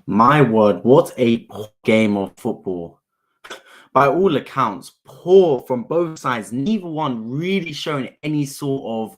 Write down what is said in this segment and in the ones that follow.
My word, what a poor game of football. By all accounts, poor from both sides. Neither one really showing any sort of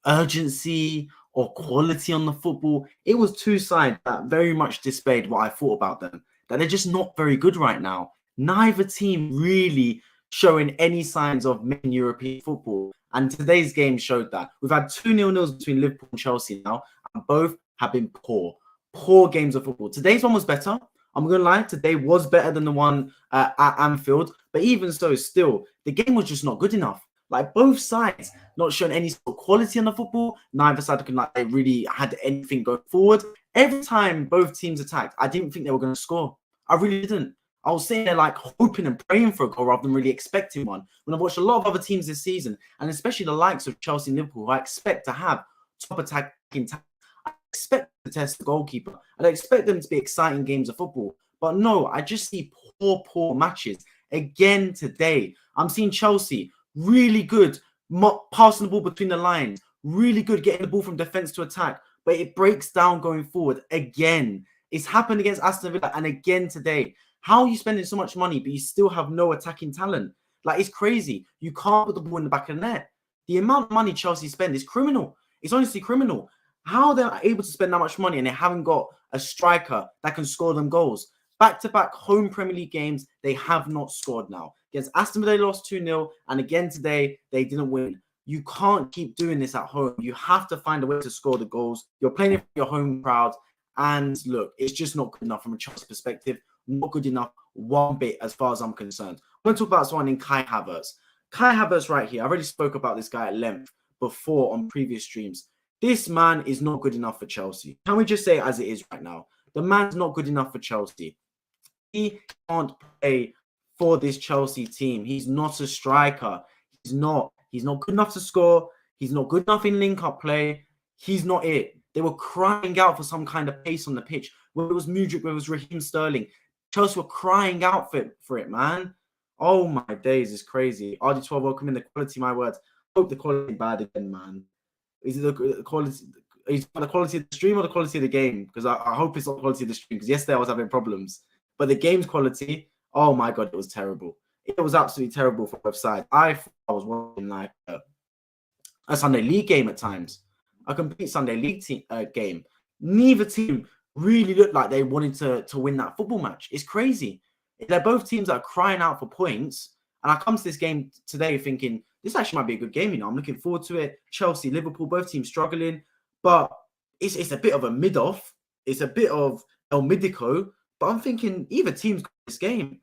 urgency or quality on the football. It was two sides that very much displayed what I thought about them, that they're just not very good right now. Neither team really showing any signs of main European football. And today's game showed that. We've had 2-0 between Liverpool and Chelsea now, and both have been poor. Poor games of football. Today's one was better. I'm going to lie, today was better than the one at Anfield. But even so, still, the game was just not good enough. Like both sides not showing any sort of quality on the football. Neither side looking like they really had anything going forward. Every time both teams attacked, I didn't think they were going to score. I really didn't. I was sitting there like hoping and praying for a goal rather than really expecting one. When I've watched a lot of other teams this season, and especially the likes of Chelsea and Liverpool, who I expect to have top attacking talent, I expect to test the goalkeeper. I expect them to be exciting games of football. But no, I just see poor matches. Again today, I'm seeing Chelsea really good passing the ball between the lines, really good getting the ball from defense to attack, but it breaks down going forward again. It's happened against Aston Villa and again today. How are you spending so much money, but you still have no attacking talent? Like, it's crazy. You can't put the ball in the back of the net. The amount of money Chelsea spend is criminal. It's honestly criminal. How they're able to spend that much money and they haven't got a striker that can score them goals. Back-to-back home Premier League games, they have not scored now. Against Aston Villa, they lost 2-0, and again today, they didn't win. You can't keep doing this at home. You have to find a way to score the goals. You're playing for your home crowd, and look, it's just not good enough from a Chelsea perspective. Not good enough one bit as far as I'm concerned. I'm going to talk about someone in Kai Havertz. Kai Havertz right here, I already spoke about this guy at length before on previous streams. This man is not good enough for Chelsea. Can we just say it as it is right now? The man's not good enough for Chelsea. He can't play for this Chelsea team. He's not a striker. He's not good enough to score. He's not good enough in link-up play. He's not it. They were crying out for some kind of pace on the pitch. Whether it was Mudryk, whether it was Raheem Sterling, Chelsea were crying out for it, man. Oh my days, it's crazy. RD12, welcome in. The quality, my words. I hope the quality bad again, man. Is it the quality? Is it the quality of the stream or the quality of the game? Because I hope it's not the quality of the stream. Because yesterday I was having problems. But the game's quality, oh my God, it was terrible. It was absolutely terrible for both sides. I was watching like a Sunday League game at times, a complete Sunday League game. Neither team really looked like they wanted to win that football match. It's crazy. They're both teams that are crying out for points. And I come to this game today thinking, this actually might be a good game. You know, I'm looking forward to it. Chelsea, Liverpool, both teams struggling. But it's a bit of a mid-off. It's a bit of El Midico. But I'm thinking either team's got this game.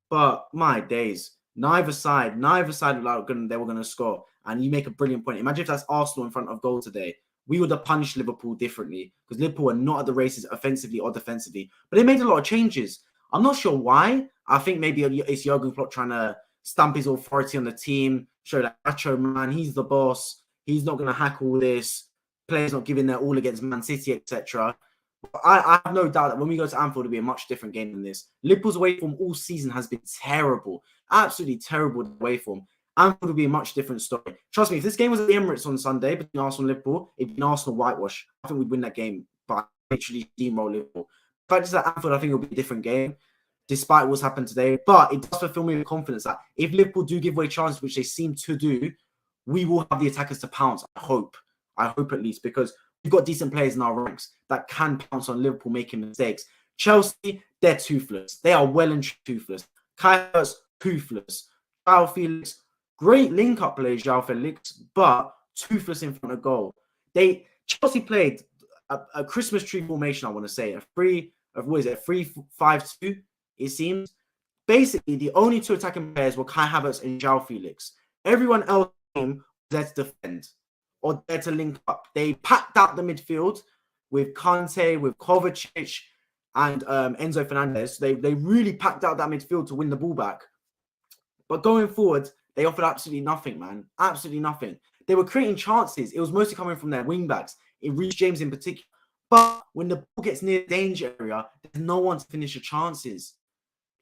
But my days, neither side looked like they were going to score. And you make a brilliant point. Imagine if that's Arsenal in front of goal today. We would have punished Liverpool differently because Liverpool are not at the races offensively or defensively. But they made a lot of changes. I'm not sure why. I think maybe it's Jurgen Klopp trying to stamp his authority on the team, show that macho man, he's the boss. He's not going to hack all this. Players not giving their all against Man City, etc. I have no doubt that when we go to Anfield, it'll be a much different game than this. Liverpool's away form all season has been terrible. Absolutely terrible away form. Anfield will be a much different story. Trust me, if this game was at the Emirates on Sunday between Arsenal and Liverpool, it'd be an Arsenal whitewash. I think we'd win that game by literally steamroll Liverpool. The fact is that Anfield, I think it'll be a different game, despite what's happened today. But it does fulfill me with confidence that if Liverpool do give away chances, which they seem to do, we will have the attackers to pounce. I hope at least, because we've got decent players in our ranks that can pounce on Liverpool making mistakes. Chelsea, they're toothless. They are well and toothless. Kai Havertz, toothless. João Felix, great link-up play, João Felix, but toothless in front of goal. Chelsea played a Christmas tree formation, I want to say. A 3-5-2, it seems. Basically, the only two attacking players were Kai Havertz and João Felix. Everyone else was there to defend or there to link up. They packed out the midfield with Kante, with Kovacic, and Enzo Fernandez. They really packed out that midfield to win the ball back. But going forward, they offered absolutely nothing, man. Absolutely nothing. They were creating chances. It was mostly coming from their wing-backs, in Reece James in particular. But when the ball gets near the danger area, there's no one to finish the chances.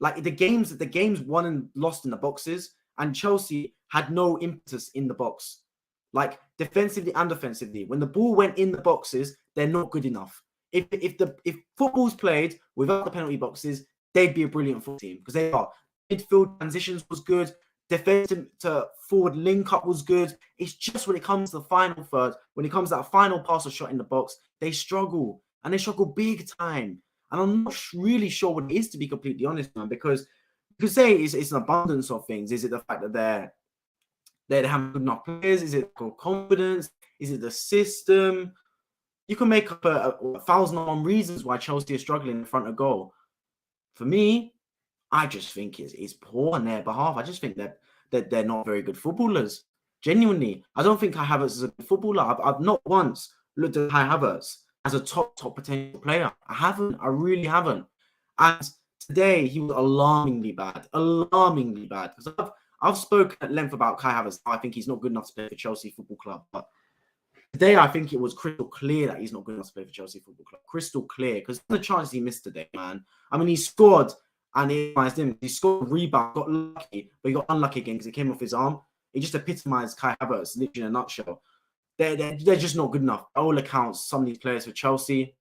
Like the games won and lost in the boxes, and Chelsea had no impetus in the box. Like defensively and offensively. When the ball went in the boxes, they're not good enough. If football's played without the penalty boxes, they'd be a brilliant football team because they are. Midfield transitions was good. Defensive to forward link up was good. It's just when it comes to the final third, when it comes to that final pass or shot in the box, they struggle, and they struggle big time. And I'm not really sure what it is, to be completely honest, man, because you could say it's an abundance of things. Is it the fact that they have good enough players? Is it confidence? Is it the system? You can make up a 1,001 reasons why Chelsea is struggling in front of goal. For me, I just think it's poor on their behalf. I just think that they're not very good footballers. Genuinely, I don't think Kai Havertz is a good footballer. I've not once looked at Kai Havertz as a top potential player. I haven't. I really haven't. And today he was alarmingly bad. Alarmingly bad. Because I've spoken at length about Kai Havertz. I think he's not good enough to play for Chelsea Football Club. But today, I think it was crystal clear that he's not good enough to play for Chelsea Football Club. Crystal clear. Because the chance he missed today, man. I mean, he scored and it epitomized him. He scored a rebound, got lucky, but he got unlucky again because it came off his arm. It just epitomized Kai Havertz, literally in a nutshell. They're just not good enough. By all accounts, some of these players for Chelsea,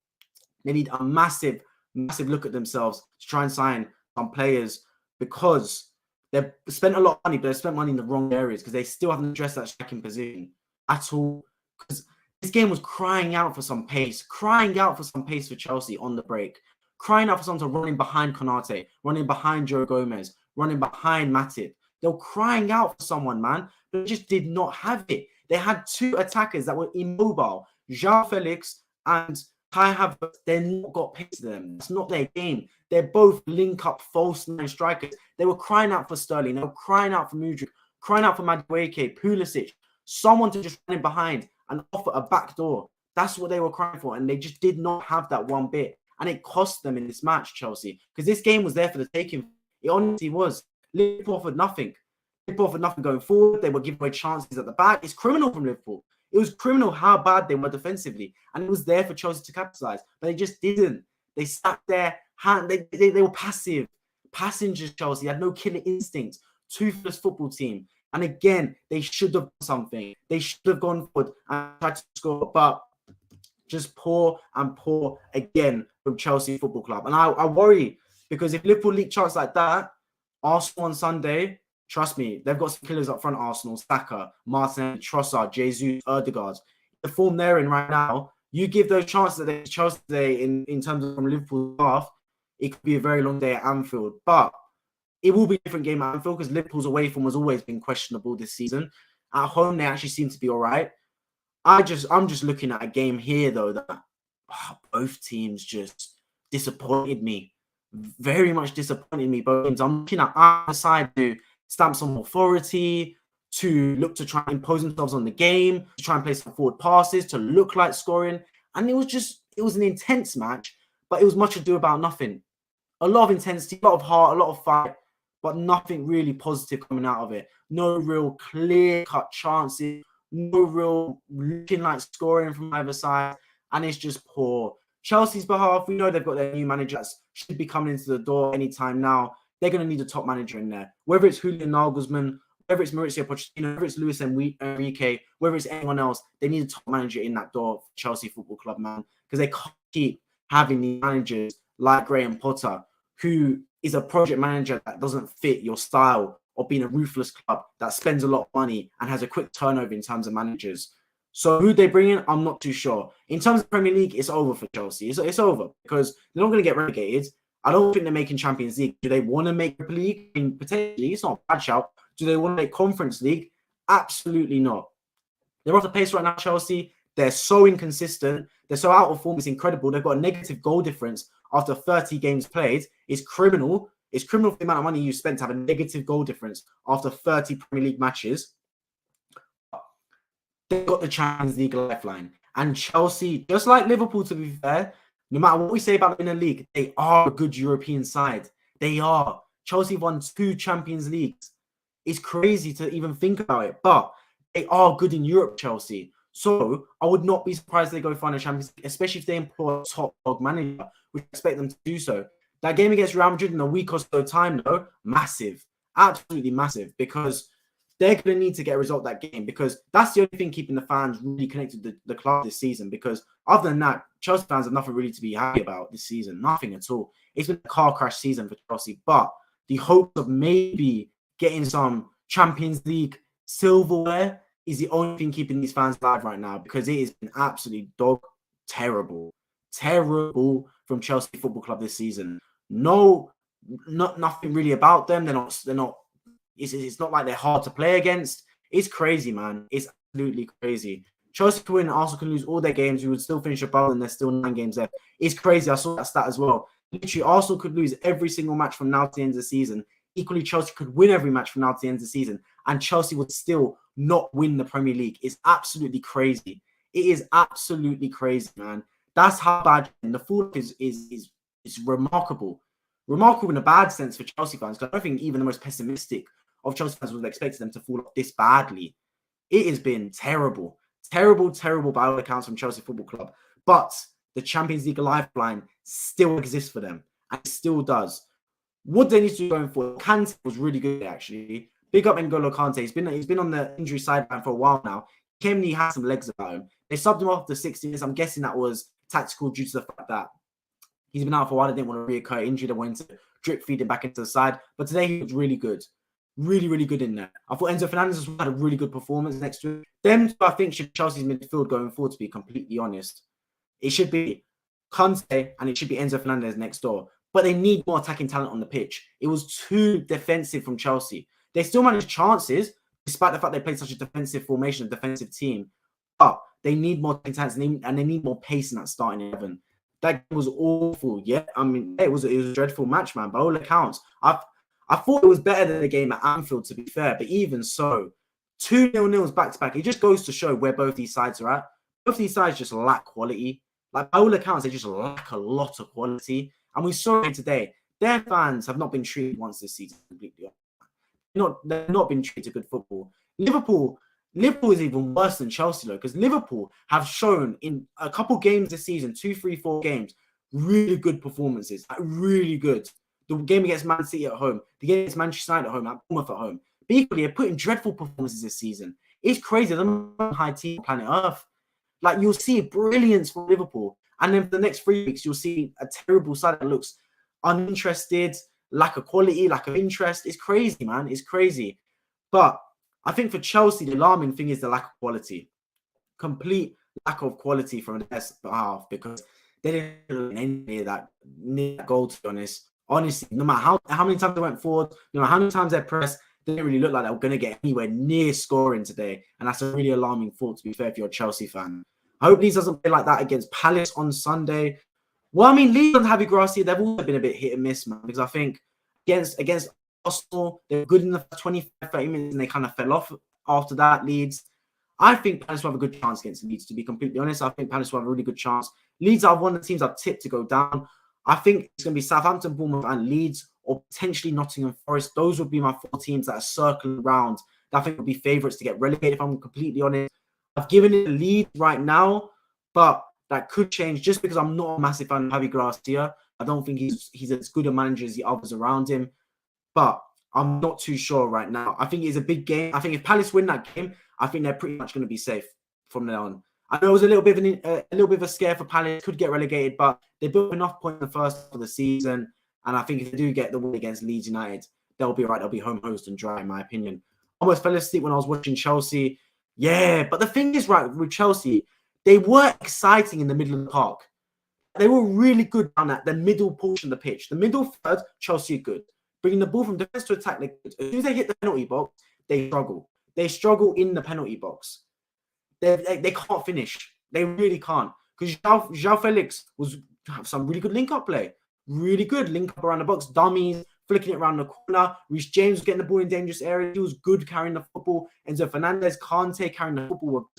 they need a massive look at themselves to try and sign some players because they've spent a lot of money, but they've spent money in the wrong areas because they still haven't addressed that striking position at all. Because this game was crying out for some pace for Chelsea on the break, crying out for someone to run in behind Konate, running behind Joe Gomez, running behind Matip. They were crying out for someone, man, but they just did not have it. They had two attackers that were immobile, João Felix and Kai Havertz. They're not got pace to them. That's not their game. They're both link-up false nine strikers. They were crying out for Sterling. They were crying out for Mudryk, crying out for Madueke, Pulisic, someone to just run in behind and offer a back door. That's what they were crying for, and they just did not have that one bit. And it cost them in this match, Chelsea, because this game was there for the taking. It honestly was. Liverpool offered nothing. Liverpool offered nothing going forward. They were giving away chances at the back. It's criminal from Liverpool. It was criminal how bad they were defensively, and it was there for Chelsea to capitalize, but they just didn't. They sat there, they were passive. Passengers, Chelsea had no killer instincts. Toothless football team. And again, they should have done something. They should have gone forward and tried to score, but just poor again from Chelsea Football Club. And I worry because if Liverpool leak chance like that, Arsenal on Sunday, trust me, they've got some killers up front. Arsenal, Saka, Martin, Trossard, Jesus, Ødegaard. The form they're in right now, you give those chances that they chose today in terms of from Liverpool's half, it could be a very long day at Anfield. But it will be a different game at Anfield because Liverpool's away form has always been questionable this season. At home, they actually seem to be all right. I'm just looking at a game here, though, that both teams just disappointed me. Very much disappointed me. Both teams. I'm looking at either side to stamp some authority, to look to try and impose themselves on the game, to try and play some forward passes, to look like scoring. And it was an intense match, but it was much ado about nothing. A lot of intensity, a lot of heart, a lot of fight, but nothing really positive coming out of it. No real clear-cut chances, no real looking like scoring from either side, and it's just poor. Chelsea's behalf, we know they've got their new manager that should be coming into the door anytime now. They're going to need a top manager in there. Whether it's Julian Nagelsmann, whether it's Mauricio Pochettino, whether it's Luis Enrique, whether it's anyone else, they need a top manager in that door for Chelsea Football Club, man, because they can't keep having these managers like Graham Potter, who is a project manager that doesn't fit your style of being a ruthless club that spends a lot of money and has a quick turnover in terms of managers. So who they bring in, I'm not too sure. In terms of Premier League, it's over for Chelsea. It's over because they're not going to get relegated. I don't think they're making Champions League. Do they want to make the league? I mean, potentially, it's not a bad shout. Do they want to make Conference League? Absolutely not. They're off the pace right now, Chelsea. They're so inconsistent. They're so out of form. It's incredible. They've got a negative goal difference after 30 games played. It's criminal. It's criminal for the amount of money you spent to have a negative goal difference after 30 Premier League matches. They've got the Champions League lifeline. And Chelsea, just like Liverpool, to be fair, no matter what we say about them in the league, they are a good European side. They are. Chelsea won 2 Champions Leagues. It's crazy to even think about it, but they are good in Europe, Chelsea. So I would not be surprised they go find a Champions League, especially if they employ a top dog manager, which I expect them to do so. That game against Real Madrid in a week or so time, though, massive. Absolutely massive, because they're going to need to get a result that game, because that's the only thing keeping the fans really connected to the club this season. Because other than that, Chelsea fans have nothing really to be happy about this season. Nothing at all. It's been a car crash season for Chelsea. But the hope of maybe getting some Champions League silverware is the only thing keeping these fans alive right now, because it has been absolutely terrible from Chelsea Football Club this season. Nothing really about them. They're not. It's not like they're hard to play against. It's crazy, man. It's absolutely crazy. Chelsea can win, Arsenal can lose all their games. You would still finish above, and there's still 9 games left. It's crazy. I saw that stat as well. Literally, Arsenal could lose every single match from now to the end of the season. Equally, Chelsea could win every match from now to the end of the season, and Chelsea would still not win the Premier League. It's absolutely crazy. It is absolutely crazy, man. That's how bad the fall is remarkable. Remarkable in a bad sense for Chelsea fans, because I don't think even the most pessimistic of Chelsea fans would have expected them to fall off this badly. It has been terrible by all accounts from Chelsea Football Club. But the Champions League lifeline still exists for them, and it still does. What they need to do going forward, Kante was really good actually. Big up N'Golo Kante. He's been on the injury sideline for a while now. He came and he had some legs about him. They subbed him off the 60 minutes. I'm guessing that was tactical due to the fact that he's been out for a while. They didn't want to reoccur injury. They wanted to drip feed him back into the side. But today he was really good. Really good in there. I thought Enzo Fernandez had a really good performance next to him. Them two, I think, should be Chelsea's midfield going forward, to be completely honest. It should be Kante and it should be Enzo Fernandez next door. But they need more attacking talent on the pitch. It was too defensive from Chelsea. They still managed chances, despite the fact they played such a defensive formation, a defensive team. But they need more talent and they need more pace in that starting 11. That was awful. Yeah, I mean, it was a dreadful match, man. By all accounts, I thought it was better than the game at Anfield, to be fair. But even so, 2 0-0s back-to-back. It just goes to show where both these sides are at. Both these sides just lack quality. Like, by all accounts, they just lack a lot of quality. And we saw it today. Their fans have not been treated once this season completely. They've not been treated good football. Liverpool is even worse than Chelsea, though, because Liverpool have shown in a couple games this season, 2, 3, 4 games, really good performances. Like, really good. The game against Man City at home, the game against Manchester United at home, at Bournemouth at home. But equally, they're putting dreadful performances this season. It's crazy. They're the high team on planet Earth. Like, you'll see brilliance from Liverpool. And then for the next 3 weeks, you'll see a terrible side that looks uninterested, lack of quality, lack of interest. It's crazy, man. It's crazy. But I think for Chelsea, the alarming thing is the lack of quality. Complete lack of quality from their behalf, because they didn't do any of that goal, to be honest. Honestly, no matter how many times they went forward, no matter how many times they pressed, they didn't really look like they were going to get anywhere near scoring today. And that's a really alarming thought, to be fair, if you're a Chelsea fan. I hope Leeds doesn't play like that against Palace on Sunday. Well, I mean, Leeds and Javi Gracia, they've all been a bit hit and miss, man, because I think against Arsenal, they were good in the 25, 30 minutes, and they kind of fell off after that, Leeds. I think Palace will have a good chance against Leeds, to be completely honest. I think Palace will have a really good chance. Leeds are one of the teams I've tipped to go down. I think it's going to be Southampton, Bournemouth, and Leeds, or potentially Nottingham Forest. Those would be my 4 teams that are circling around that I think would be favourites to get relegated, if I'm completely honest. I've given it a lead right now, but that could change just because I'm not a massive fan of Javi Gracia. I don't think he's as good a manager as the others around him, but I'm not too sure right now. I think it's a big game. I think if Palace win that game, I think they're pretty much going to be safe from now on. I know it was a little bit of a scare for Palace, could get relegated, but they built enough points in the first of the season, and I think if they do get the win against Leeds United, they'll be right. They'll be home, host, and dry, in my opinion. I almost fell asleep when I was watching Chelsea. Yeah, but the thing is, right, with Chelsea, they were exciting in the middle of the park. They were really good down at the middle portion of the pitch. The middle third, Chelsea are good. Bringing the ball from defense to attack, they're good. As soon as they hit the penalty box, they struggle. They struggle in the penalty box. They can't finish. They really can't. Because João Felix have some really good link-up play. Really good link-up around the box. Dummies, flicking it around the corner. Reece James was getting the ball in dangerous areas. He was good carrying the football. Enzo Fernandez, Kante carrying the football.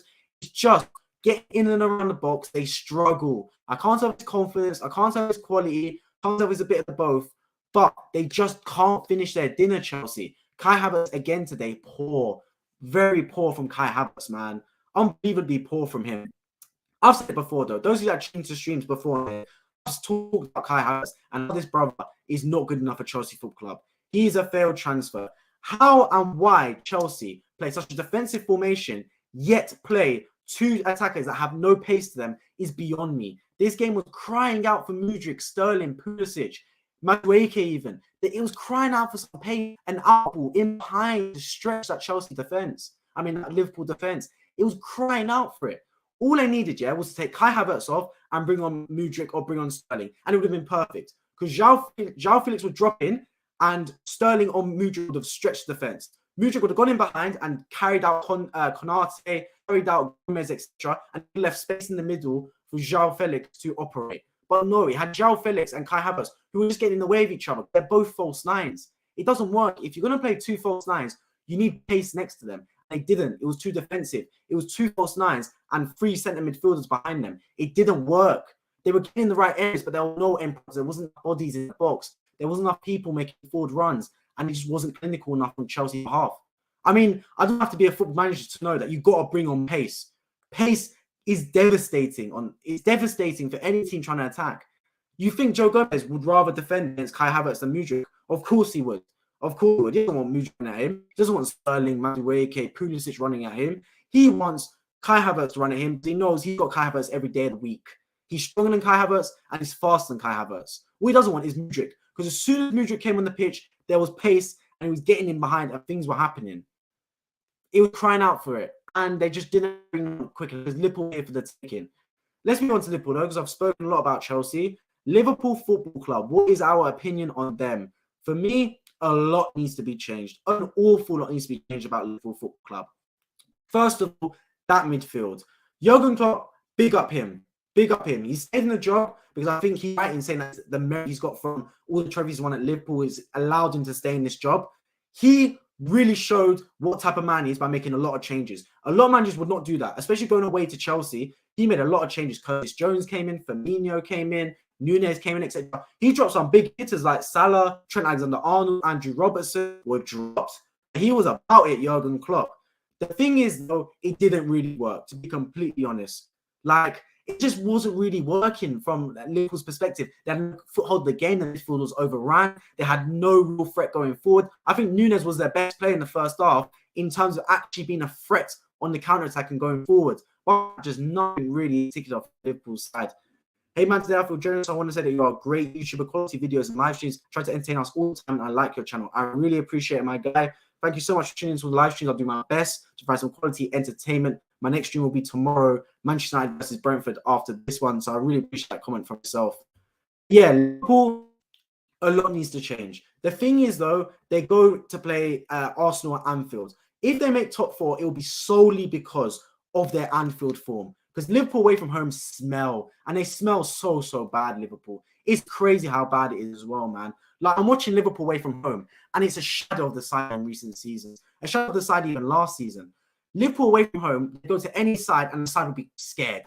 It's just get in and around the box. They struggle. I can't have his confidence. I can't have his quality. I can't have his a bit of both. But they just can't finish their dinner, Chelsea. Kai Havertz, again today, poor. Very poor from Kai Havertz, man. Unbelievably poor from him. I've said it before, though. Those who that tuned to streams before, I've talked about Kai Havertz, and this brother is not good enough for Chelsea Football Club. He is a failed transfer. How and why Chelsea play such a defensive formation, yet play two attackers that have no pace to them is beyond me. This game was crying out for Mudryk, Sterling, Pulisic, Madueke even. It was crying out for some pace and outball in behind to stretch that Chelsea defense. I mean, that Liverpool defense. It was crying out for it. All they needed, was to take Kai Havertz off and bring on Mudryk or bring on Sterling, and it would have been perfect. Because João Felix would drop in, and Sterling or Mudryk would have stretched the defense. Mudryk would have gone in behind and carried out Konate, carried out Gomez, etc., and left space in the middle for João Felix to operate. But no, he had João Felix and Kai Havertz, who were just getting in the way of each other. They're both false nines. It doesn't work. If you're going to play two false nines, you need pace next to them. They didn't. It was too defensive. It was two false nines and three centre midfielders behind them. It didn't work. They were getting in the right areas, but there were no end products. There wasn't bodies in the box. There wasn't enough people making forward runs, and it just wasn't clinical enough on Chelsea's behalf. I mean, I don't have to be a football manager to know that you've got to bring on pace. Pace is devastating. It's devastating for any team trying to attack. You think Joe Gomez would rather defend against Kai Havertz than Mudryk? Of course he would. Of course he would. He doesn't want Mudryk running at him. He doesn't want Sterling, Madueke, Pulisic running at him. He wants Kai Havertz to run at him. He knows he's got Kai Havertz every day of the week. He's stronger than Kai Havertz and he's faster than Kai Havertz. What he doesn't want is Mudryk. Because as soon as Mudryk came on the pitch, there was pace and he was getting in behind and things were happening. It was crying out for it. And they just didn't bring him quickly because Liverpool were here for the taking. Let's move on to Liverpool though, because I've spoken a lot about Chelsea. Liverpool Football Club, what is our opinion on them? For me, a lot needs to be changed. An awful lot needs to be changed about Liverpool Football Club. First of all, that midfield. Jurgen Klopp, big up him. Big up him. He's stayed in the job because I think he's right in saying that the merit he's got from all the trophies he won at Liverpool has allowed him to stay in this job. He really showed what type of man he is by making a lot of changes. A lot of managers would not do that, especially going away to Chelsea. He made a lot of changes. Curtis Jones came in, Firmino came in, Nunes came in, etc. He dropped some big hitters like Salah, Trent AlexanderArnold, Andrew Robertson were dropped. He was about it, Jurgen Klopp. The thing is, though, it didn't really work, to be completely honest. Like, it just wasn't really working from Liverpool's perspective. They had no foothold the game. The midfield was overrun. They had no real threat going forward. I think Nunes was their best player in the first half in terms of actually being a threat on the counter-attack and going forward. But just nothing really ticked off Liverpool's side. Hey man, today I feel generous. I want to say that you are great YouTuber, quality videos and live streams. Try to entertain us all the time, and I like your channel. I really appreciate it, my guy. Thank you so much for tuning into the live streams. I'll do my best to provide some quality entertainment. My next stream will be tomorrow, Manchester United versus Brentford after this one. So I really appreciate that comment from yourself. Yeah, Liverpool, a lot needs to change. The thing is, though, they go to play Arsenal at Anfield. If they make top four, it will be solely because of their Anfield form. Because Liverpool away from home smell, and they smell so bad, Liverpool. It's crazy how bad it is as well, man. Like, I'm watching Liverpool away from home, and it's a shadow of the side in recent seasons. A shadow of the side even last season. Liverpool away from home, they go to any side, and the side will be scared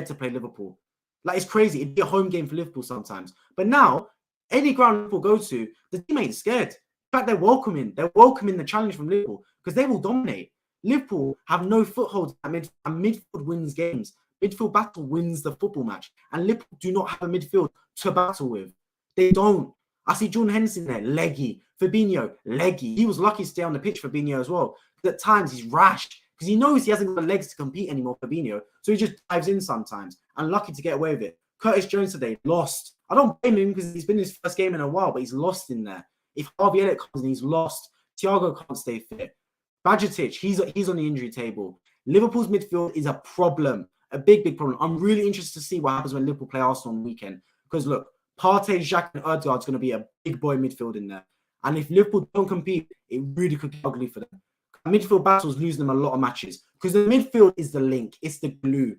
to play Liverpool. Like, it's crazy. It'd be a home game for Liverpool sometimes. But now, any ground Liverpool go to, the team ain't scared. In fact, they're welcoming the challenge from Liverpool because they will dominate. Liverpool have no foothold at midfield, and midfield wins games. Midfield battle wins the football match. And Liverpool do not have a midfield to battle with. They don't. I see Jordan Henderson there, leggy. Fabinho, leggy. He was lucky to stay on the pitch, Fabinho, as well. But at times, he's rash because he knows he hasn't got the legs to compete anymore, Fabinho. So he just dives in sometimes and lucky to get away with it. Curtis Jones today, lost. I don't blame him because he's been in his first game in a while, but he's lost in there. If Harvey Elliott comes in, he's lost. Thiago can't stay fit. Bajetic, he's on the injury table. Liverpool's midfield is a problem, a big problem. I'm really interested to see what happens when Liverpool play Arsenal on the weekend. Because look, Partey, Xhaka, and Ødegaard's going to be a big boy midfield in there. And if Liverpool don't compete, it really could get ugly for them. Midfield battles losing them a lot of matches because the midfield is the link, it's the glue.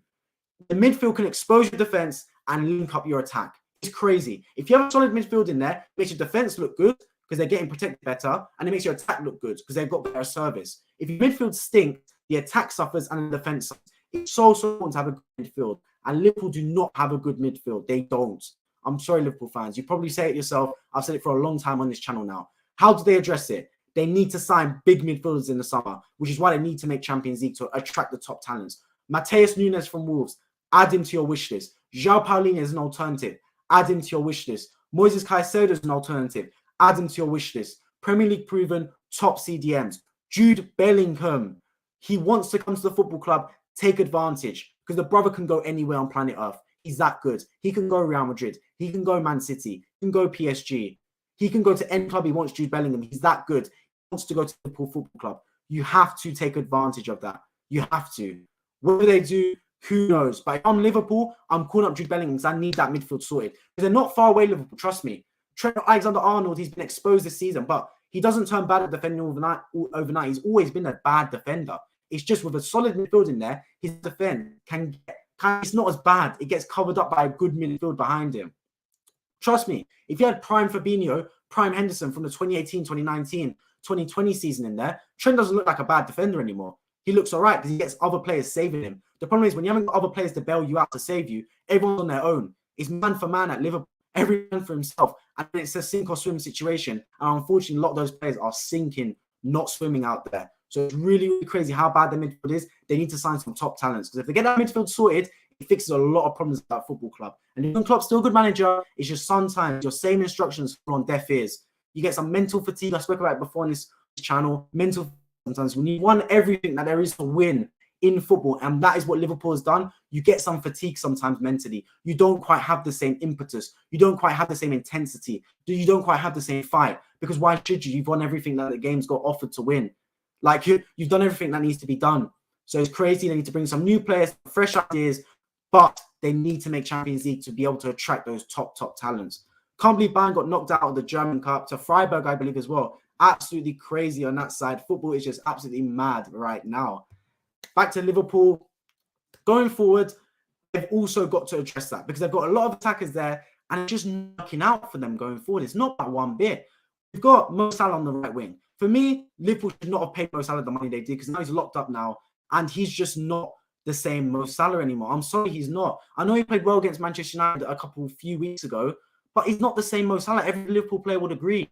The midfield can expose your defense and link up your attack. It's crazy. If you have a solid midfield in there, it makes your defense look good because they're getting protected better, and it makes your attack look good because they've got better service. If your midfield stink, the attack suffers and the defense suffers. It's so important to have a good midfield, and Liverpool do not have a good midfield. They don't. I'm sorry, Liverpool fans. You probably say it yourself. I've said it for a long time on this channel now. How do they address it? They need to sign big midfielders in the summer, which is why they need to make Champions League to attract the top talents. Mateus Nunes from Wolves, add him to your wish list. João Paulinho is an alternative. Add him to your wish list. Moises Caicedo is an alternative. Add him to your wish list. Premier League proven, top CDMs. Jude Bellingham, he wants to come to the football club, take advantage, because the brother can go anywhere on planet Earth. He's that good. He can go Real Madrid. He can go Man City. He can go PSG. He can go to any club he wants, Jude Bellingham. He's that good. He wants to go to the Liverpool Football Club. You have to take advantage of that. You have to. Whether they do, who knows? But if I'm Liverpool, I'm calling up Jude Bellingham because I need that midfield sorted. Because they're not far away, Liverpool, trust me. Trent AlexanderArnold, he's been exposed this season, but he doesn't turn bad at defending overnight. He's always been a bad defender. It's just with a solid midfield in there, his defense it's not as bad. It gets covered up by a good midfield behind him. Trust me, if you had prime Fabinho, prime Henderson from the 2018, 2019, 2020 season in there, Trent doesn't look like a bad defender anymore. He looks all right because he gets other players saving him. The problem is when you haven't got other players to bail you out to save you, everyone's on their own. It's man for man at Liverpool. Every man for himself. And it's a sink or swim situation. And unfortunately, a lot of those players are sinking, not swimming out there. So it's really, really crazy how bad the midfield is. They need to sign some top talents. Because if they get that midfield sorted, it fixes a lot of problems at that football club. And Jurgen Klopp's still a good manager. It's just sometimes your same instructions fall on deaf ears. You get some mental fatigue. I spoke about it before on this channel. Mental sometimes when you won everything that there is to win in football, and that is what Liverpool has done. You get some fatigue sometimes mentally. You don't quite have the same impetus. You don't quite have the same intensity. You don't quite have the same fight. Because why should you? You've won everything that the game's got offered to win. Like you've done everything that needs to be done. So it's crazy. They need to bring some new players, fresh ideas, but they need to make Champions League to be able to attract those top talents. Can't believe Bayern got knocked out of the German Cup to Freiburg, I believe, as well. Absolutely crazy on that side. Football is just absolutely mad right now. Back to Liverpool. Going forward, they've also got to address that because they've got a lot of attackers there and it's just knocking out for them going forward. It's not that one bit. We've got Mo Salah on the right wing. For me, Liverpool should not have paid Mo Salah the money they did because now he's locked up now and he's just not the same Mo Salah anymore. I'm sorry, he's not. I know he played well against Manchester United a few weeks ago, but he's not the same Mo Salah. Every Liverpool player would agree.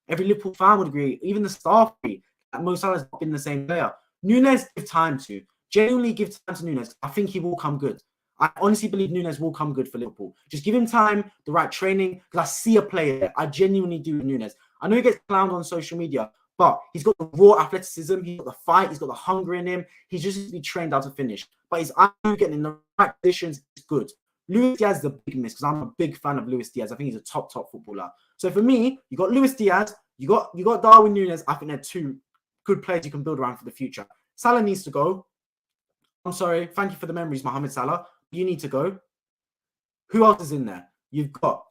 Every Liverpool fan would agree. Even the staff agree that Mo Salah's not been the same player. Nunes, give time to. Genuinely give time to Nunes. I think he will come good. I honestly believe Nunes will come good for Liverpool. Just give him time, the right training, because I see a player there. I genuinely do with Nunes. I know he gets clowned on social media, but he's got the raw athleticism, he's got the fight, he's got the hunger in him. He's just to be trained how to finish. But his IQ getting in the right positions is good. Luis Diaz is a big miss because I'm a big fan of Luis Diaz. I think he's a top footballer. So for me, you got Luis Diaz, you got Darwin Nunes. I think they're two good players you can build around for the future. Salah needs to go. I'm sorry. Thank you for the memories, Mohamed Salah. You need to go. Who else is in there? You've got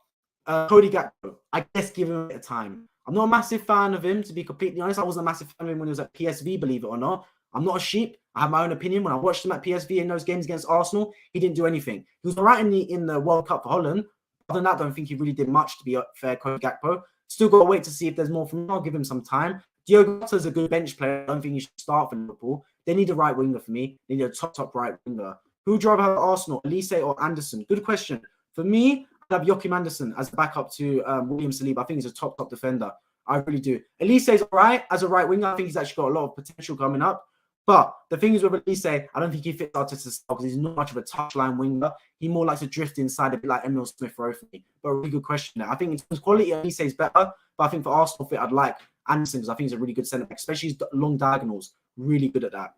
Cody Gakpo. I guess give him a bit of time. I'm not a massive fan of him, to be completely honest. I wasn't a massive fan of him when he was at PSV, believe it or not. I'm not a sheep. I have my own opinion. When I watched him at PSV in those games against Arsenal, he didn't do anything. He was all right in the World Cup for Holland. Other than that, I don't think he really did much, to be fair, Cody Gakpo. Still got to wait to see if there's more from him. I'll give him some time. Diogo Jota is a good bench player. I don't think he should start for Liverpool. They need a right winger for me. They need a top right winger. Who would you rather have at Arsenal, Elise or Anderson? Good question. For me, I'd have Joachim Anderson as a backup to William Saliba. I think he's a top defender. I really do. Elise is all right as a right winger. I think he's actually got a lot of potential coming up. But the thing is with Elise, I don't think he fits Arteta's style because he's not much of a touchline winger. He more likes to drift inside a bit like Emile Smith-Rowe for me. But a really good question there. I think in terms of quality, Elise is better. But I think for Arsenal fit, I'd like Anderson because I think he's a really good centre-back, especially his long diagonals. Really good at that.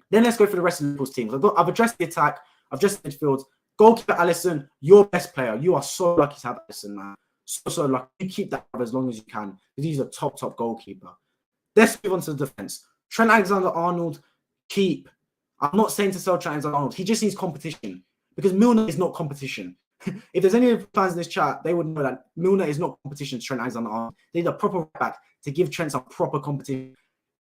Then let's go for the rest of Liverpool's teams. I've addressed the attack. I've addressed the midfield. Goalkeeper Alisson, your best player. You are so lucky to have Alisson, man. So lucky. You keep that as long as you can because he's a top goalkeeper. Let's move on to the defence. Trent AlexanderArnold, keep. I'm not saying to sell Trent AlexanderArnold. He just needs competition because Milner is not competition. If there's any fans in this chat, they would know that Milner is not competition to Trent AlexanderArnold. They need a proper right back to give Trent some proper competition.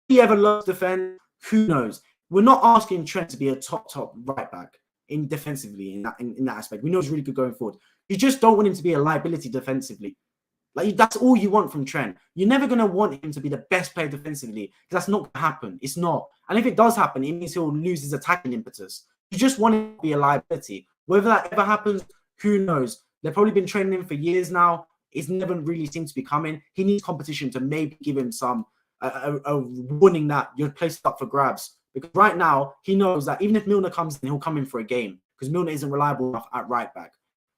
If he ever loves defense, who knows? We're not asking Trent to be a top right back in defensively in that aspect. We know he's really good going forward. You just don't want him to be a liability defensively. Like that's all you want from Trent. You're never going to want him to be the best player defensively because that's not going to happen. It's not. And if it does happen, it means he'll lose his attacking impetus. You just want him to be a liability. Whether that ever happens, who knows? They've probably been training him for years now. It's never really seemed to be coming. He needs competition to maybe give him some a warning that your place is up for grabs. Because right now, he knows that even if Milner comes in, he'll come in for a game because Milner isn't reliable enough at right back.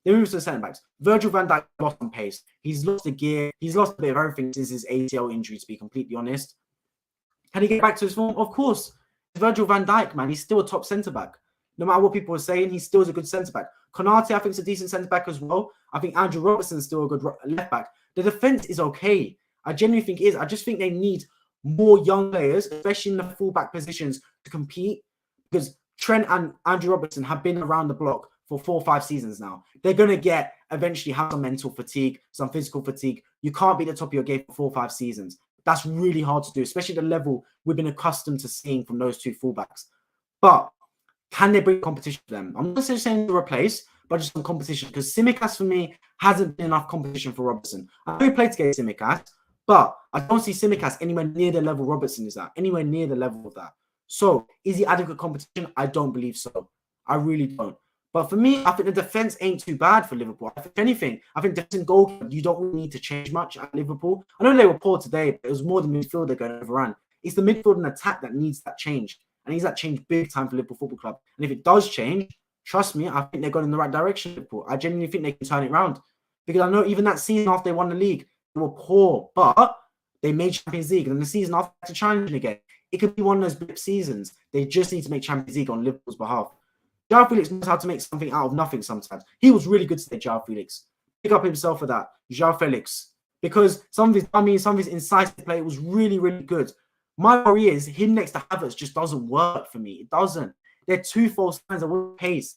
They move to the centre backs. Virgil van Dijk lost on pace. He's lost the gear. He's lost a bit of everything since his ACL injury, to be completely honest. Can he get back to his form? Of course. Virgil van Dijk, man, he's still a top centre back. No matter what people are saying, he still is a good centre back. Konate, I think, is a decent centre back as well. I think Andrew Robertson is still a good left back. The defence is okay. I genuinely think it is. I just think they need more young players, especially in the fullback positions, to compete. Because Trent and Andrew Robertson have been around the block for 4 or 5 seasons now. They're going to eventually have some mental fatigue, some physical fatigue. You can't be at the top of your game for 4 or 5 seasons. That's really hard to do, especially the level we've been accustomed to seeing from those 2 fullbacks. But can they bring competition to them? I'm not saying to replace, but just some competition. Because Tsimikas, for me, hasn't been enough competition for Robertson. I know he played against Tsimikas, but I don't see Tsimikas anywhere near the level Robertson is at, anywhere near the level of that. So, is he adequate competition? I don't believe so. I really don't. But for me, I think the defence ain't too bad for Liverpool. If anything, I think defence and goal, you don't really need to change much at Liverpool. I know they were poor today, but it was more the midfield they're going to overrun. It's the midfield and attack that needs that change. And needs that change big time for Liverpool Football Club. And if it does change, trust me, I think they're going in the right direction, Liverpool. I genuinely think they can turn it around. Because I know even that season after they won the league, they were poor, but they made Champions League. And then the season after, to challenge again. It could be one of those blip seasons. They just need to make Champions League on Liverpool's behalf. João Felix knows how to make something out of nothing sometimes. He was really good today, João Felix. Pick up himself for that, João Felix. Because some of his incisive play was really, really good. My worry is him next to Havertz just doesn't work for me. It doesn't. They're 2 false lines of pace.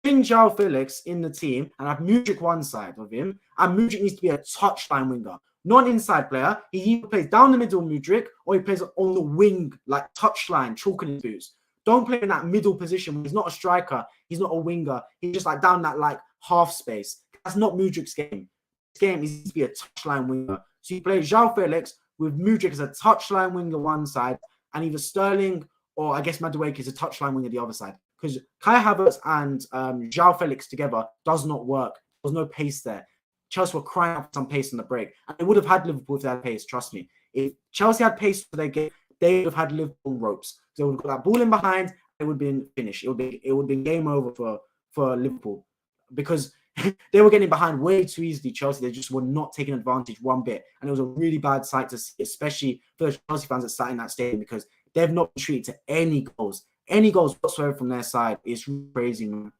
Bring João Felix in the team and have Mudryk one side of him, and Mudryk needs to be a touchline winger. Not an inside player. He either plays down the middle, Mudryk, or he plays on the wing, like touchline, chalking his boots. Don't play in that middle position. He's not a striker. He's not a winger. He's just like down that like half space. That's not Mudryk's game. His game is to be a touchline winger. So you play João Felix with Mudryk as a touchline winger one side, and either Sterling or I guess Madueke is a touchline winger the other side. Because Kai Havertz and João Felix together does not work. There's no pace there. Chelsea were crying out for some pace on the break. And they would have had Liverpool if they had pace, trust me. If Chelsea had pace for their game, they would have had Liverpool ropes. They would have got that ball in behind, it would have been finished. It would have been game over for Liverpool. Because they were getting behind way too easily, Chelsea. They just were not taking advantage one bit. And it was a really bad sight to see, especially for the Chelsea fans that sat in that stadium, because they've not been treated to any goals. Any goals whatsoever from their side. It's crazy, man.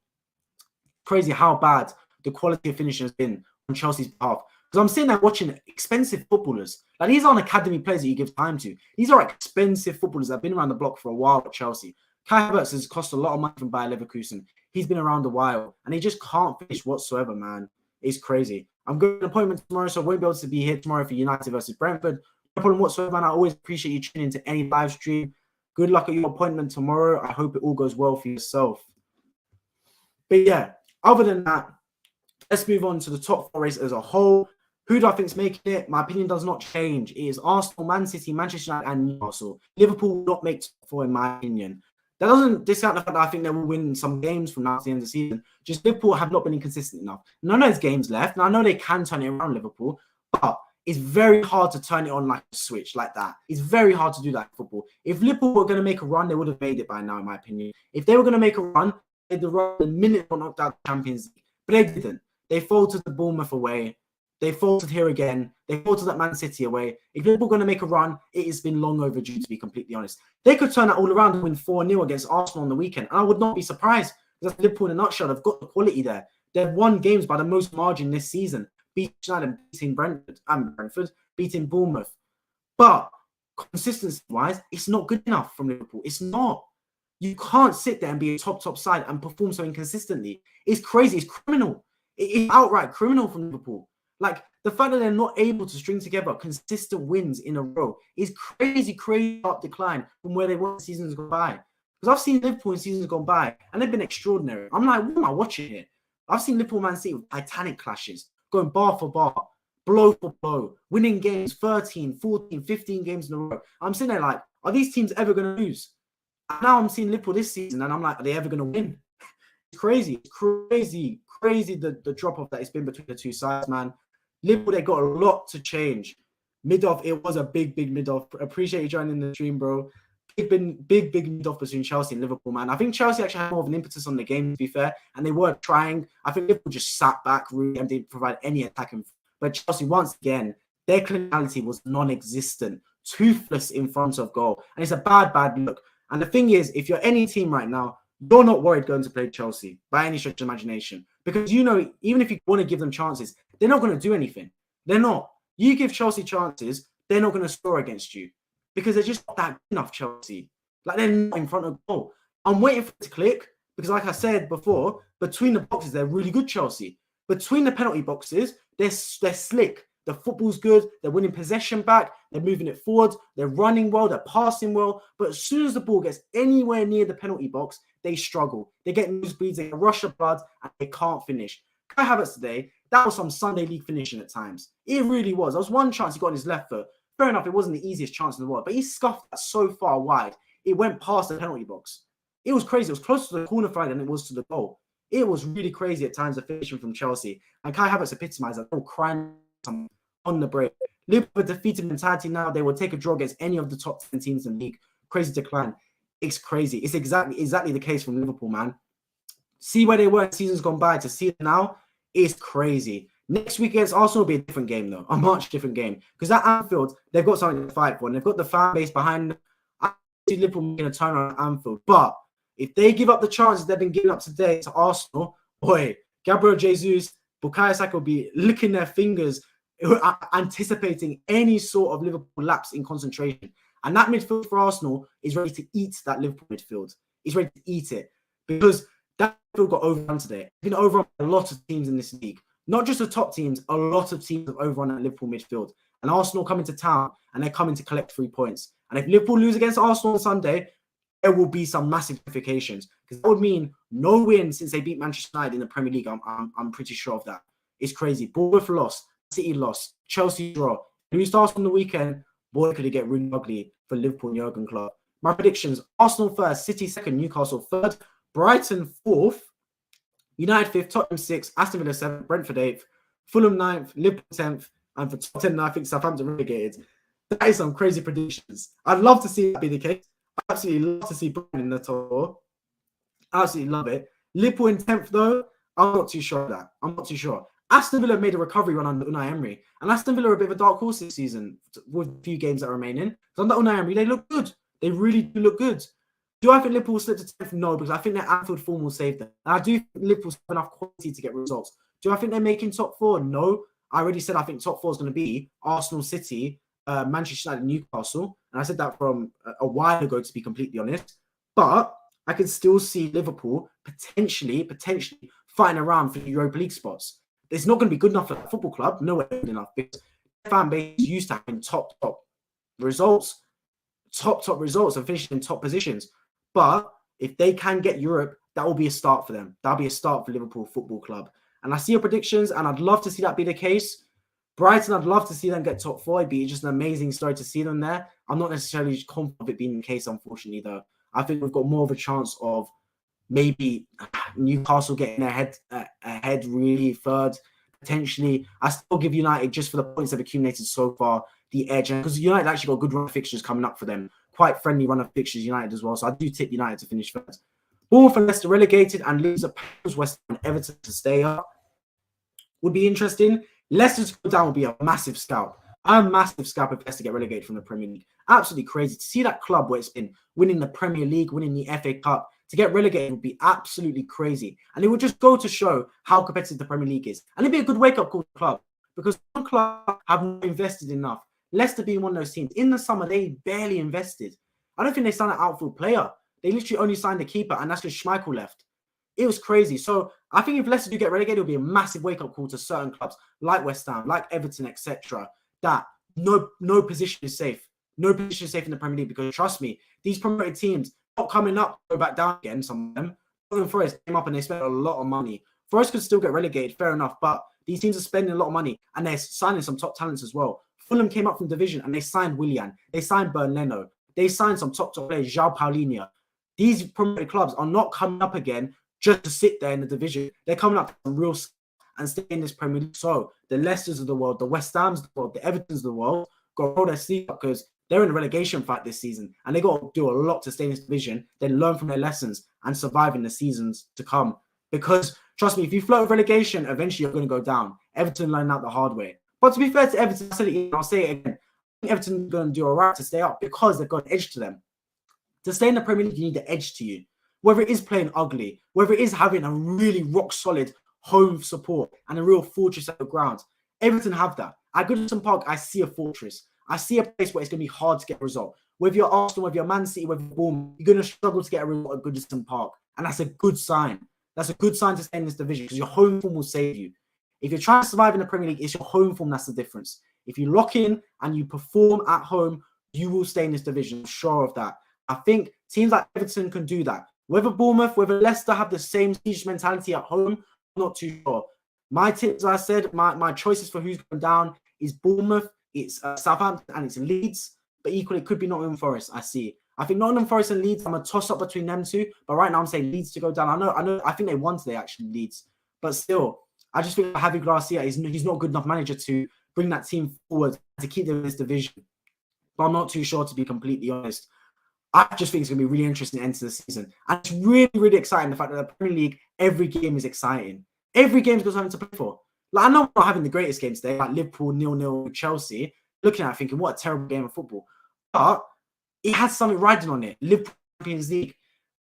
Crazy how bad the quality of finishing has been on Chelsea's behalf. Because I'm sitting there watching expensive footballers. Like, these aren't academy players that you give time to. These are expensive footballers that have been around the block for a while at Chelsea. Kai Havertz has cost a lot of money from Bayer Leverkusen. He's been around a while, and he just can't finish whatsoever, man. It's crazy. I'm going to an appointment tomorrow, so I won't be able to be here tomorrow for United versus Brentford. No problem whatsoever, man. I always appreciate you tuning into any live stream. Good luck at your appointment tomorrow. I hope it all goes well for yourself. But yeah, other than that, let's move on to the top 4 race as a whole. Who do I think is making it? My opinion does not change. It is Arsenal, Man City, Manchester United, and Newcastle. Liverpool will not make top 4, in my opinion. That doesn't discount the fact that I think they will win some games from now to the end of the season. Just Liverpool have not been inconsistent enough. None of those games left. Now, I know they can turn it around, Liverpool, but it's very hard to turn it on like a switch like that. It's very hard to do that in football. If Liverpool were going to make a run, they would have made it by now, in my opinion. If they were going to make a run, they'd have run the minute they knocked out the Champions League. But they didn't. They faltered the Bournemouth away. They faltered here again. They faltered at Man City away. If Liverpool are going to make a run, it has been long overdue, to be completely honest. They could turn that all around and win 4-0 against Arsenal on the weekend. And I would not be surprised. That's Liverpool in a nutshell. They've got the quality there. They've won games by the most margin this season. Beating United, beating Brentford, beating Bournemouth. But consistency-wise, it's not good enough from Liverpool. It's not. You can't sit there and be a top side and perform so inconsistently. It's crazy. It's criminal. It is outright criminal from Liverpool. Like, the fact that they're not able to string together consistent wins in a row is crazy sharp decline from where they were in seasons gone by. Because I've seen Liverpool in seasons gone by, and they've been extraordinary. I'm like, what am I watching here? I've seen Liverpool Man City with titanic clashes, going bar for bar, blow for blow, winning games 13, 14, 15 games in a row. I'm sitting there like, are these teams ever going to lose? And now I'm seeing Liverpool this season, and I'm like, are they ever going to win? It's crazy. It's crazy the drop-off that it's been between the two sides, man. Liverpool, they got a lot to change. Mid-off, it was a big mid-off. Appreciate you joining the stream, bro. big need off between Chelsea and Liverpool, man. I think Chelsea actually had more of an impetus on the game, to be fair, and they were trying. I think Liverpool just sat back really and didn't provide any attacking. But Chelsea, once again, their criminality was non-existent, toothless in front of goal, and it's a bad look. And the thing is, if you're any team right now, you're not worried going to play Chelsea by any stretch of imagination, because you know, even if you want to give them chances, they're not going to do anything. They're not. You give Chelsea chances, they're not going to score against you because they're just not that good enough, Chelsea. Like, they're not in front of goal. I'm waiting for it to click because, like I said before, between the boxes, they're really good, Chelsea. Between the penalty boxes, they're slick. The football's good. They're winning possession back. They're moving it forward. They're running well. They're passing well. But as soon as the ball gets anywhere near the penalty box, they struggle. They get nosebleeds. They rush of blood, and they can't finish. Kai Havertz today, that was some Sunday league finishing at times. It really was. There was one chance he got on his left foot. Fair enough, it wasn't the easiest chance in the world, but he scuffed that so far wide. It went past the penalty box. It was crazy. It was closer to the corner flag than it was to the goal. It was really crazy at times, the finishing from Chelsea. And Kai Havertz epitomized that. They were crying on the break. Liverpool defeated mentality now. They will take a draw against any of the top 10 teams in the league. Crazy decline. It's crazy. It's exactly the case from Liverpool, man. See where they were in seasons gone by to see it now is crazy. Next week against Arsenal will be a different game, though. A much different game. Because at Anfield, they've got something to fight for. And they've got the fan base behind them. I see Liverpool making a turn on Anfield. But if they give up the chances they've been giving up today to Arsenal, boy, Gabriel Jesus, Bukayo Saka will be licking their fingers, anticipating any sort of Liverpool lapse in concentration. And that midfield for Arsenal is ready to eat that Liverpool midfield. It's ready to eat it. Because that midfield got overrun today. It's been overrun by a lot of teams in this league. Not just the top teams, a lot of teams have overrun at Liverpool midfield. And Arsenal come into town and they're coming to collect 3 points. And if Liverpool lose against Arsenal on Sunday, there will be some massive implications. Because that would mean no win since they beat Manchester United in the Premier League. I'm pretty sure of that. It's crazy. Bournemouth lost, City lost, Chelsea draw. Lose to Arsenal on the weekend, boy, could it get really ugly for Liverpool and Jurgen Klopp. My predictions: Arsenal first, City second, Newcastle third, Brighton fourth, United 5th, Tottenham 6th, Aston Villa 7th, Brentford 8th, Fulham 9th, Liverpool 10th, and for top 10, I think Southampton relegated. That is some crazy predictions. I'd love to see that be the case. I absolutely love to see Brighton in the top 4. Absolutely love it. Liverpool in 10th, though, I'm not too sure of that. I'm not too sure. Aston Villa made a recovery run under Unai Emery, and Aston Villa are a bit of a dark horse this season with a few games that remain in. So under Unai Emery, they look good. They really do look good. Do I think Liverpool will slip to 10th? No, because I think their Anfield form will save them. And I do think Liverpool have enough quality to get results. Do I think they're making top 4? No. I already said I think top 4 is going to be Arsenal, City, Manchester United, Newcastle. And I said that from a while ago, to be completely honest. But I can still see Liverpool potentially fighting around for the Europa League spots. It's not going to be good enough for the football club. Nowhere good enough, because their fan base is used to having top results, and finishing in top positions. But if they can get Europe, that will be a start for them. That'll be a start for Liverpool Football Club. And I see your predictions, and I'd love to see that be the case. Brighton, I'd love to see them get top 4. It'd be just an amazing story to see them there. I'm not necessarily confident of it being the case, unfortunately, though. I think we've got more of a chance of maybe Newcastle getting ahead really third, potentially. I still give United, just for the points they've accumulated so far, the edge. Because United actually got a good run of fixtures coming up for them. Quite friendly run of fixtures, United as well. So I do tip United to finish first. Bournemouth and Leicester relegated, and Leeds at West Ham and Everton to stay up. Would be interesting. Leicester's go down would be a massive scalp. A massive scalp if Leicester get relegated from the Premier League. Absolutely crazy. To see that club where it's been winning the Premier League, winning the FA Cup, to get relegated would be absolutely crazy. And it would just go to show how competitive the Premier League is. And it'd be a good wake-up call to the club, because some clubs have not invested enough. Leicester being one of those teams. In the summer, they barely invested. I don't think they signed an outfield player. They literally only signed a keeper, and that's because Schmeichel left. It was crazy. So I think if Leicester do get relegated, it'll be a massive wake-up call to certain clubs like West Ham, like Everton, etc. That no position is safe. No position is safe in the Premier League, because trust me, these promoted teams not coming up, go back down again. Some of them. Tottenham Forest came up and they spent a lot of money. Forest could still get relegated, fair enough, but these teams are spending a lot of money and they're signing some top talents as well. Fulham came up from division and they signed Willian. They signed Bernleno. They signed some top players, João Paulinho. These promoted clubs are not coming up again just to sit there in the division. They're coming up from real and stay in this Premier League. So the Leicesters of the world, the West Hams of the world, the Evertons of the world, got to roll their sleeve up, because they're in a relegation fight this season, and they got to do a lot to stay in this division, then learn from their lessons and survive in the seasons to come. Because trust me, if you float relegation, eventually you're going to go down. Everton learned that the hard way. But to be fair to Everton, I'll say it again. I think Everton are going to do all right to stay up because they've got an edge to them. To stay in the Premier League, you need the edge to you. Whether it is playing ugly, whether it is having a really rock solid home support and a real fortress at the ground, Everton have that. At Goodison Park, I see a fortress. I see a place where it's going to be hard to get a result. Whether you're Arsenal, whether you're Man City, whether you're Bournemouth, you're going to struggle to get a result at Goodison Park. And that's a good sign. That's a good sign to stay in this division because your home form will save you. If you're trying to survive in the Premier League, it's your home form that's the difference. If you lock in and you perform at home, you will stay in this division. I'm sure of that. I think teams like Everton can do that. Whether Bournemouth, whether Leicester have the same siege mentality at home, I'm not too sure. My tips, as I said, my choices for who's going down is Bournemouth, it's Southampton, and it's Leeds. But equally, it could be Nottingham Forest, I see. I think Nottingham Forest and Leeds, I'm a toss-up between them two. But right now, I'm saying Leeds to go down. I think they won today, actually, Leeds. But still, I just think Javi Gracia, he's not a good enough manager to bring that team forward to keep them in this division. But I'm not too sure, to be completely honest. I just think it's going to be really interesting to enter the season. And it's really, really exciting, the fact that the Premier League, every game is exciting. Every game's got something to play for. Like, I know we're not having the greatest games today, like Liverpool 0-0 with Chelsea. Looking at it, thinking, what a terrible game of football. But it has something riding on it. Liverpool Champions League.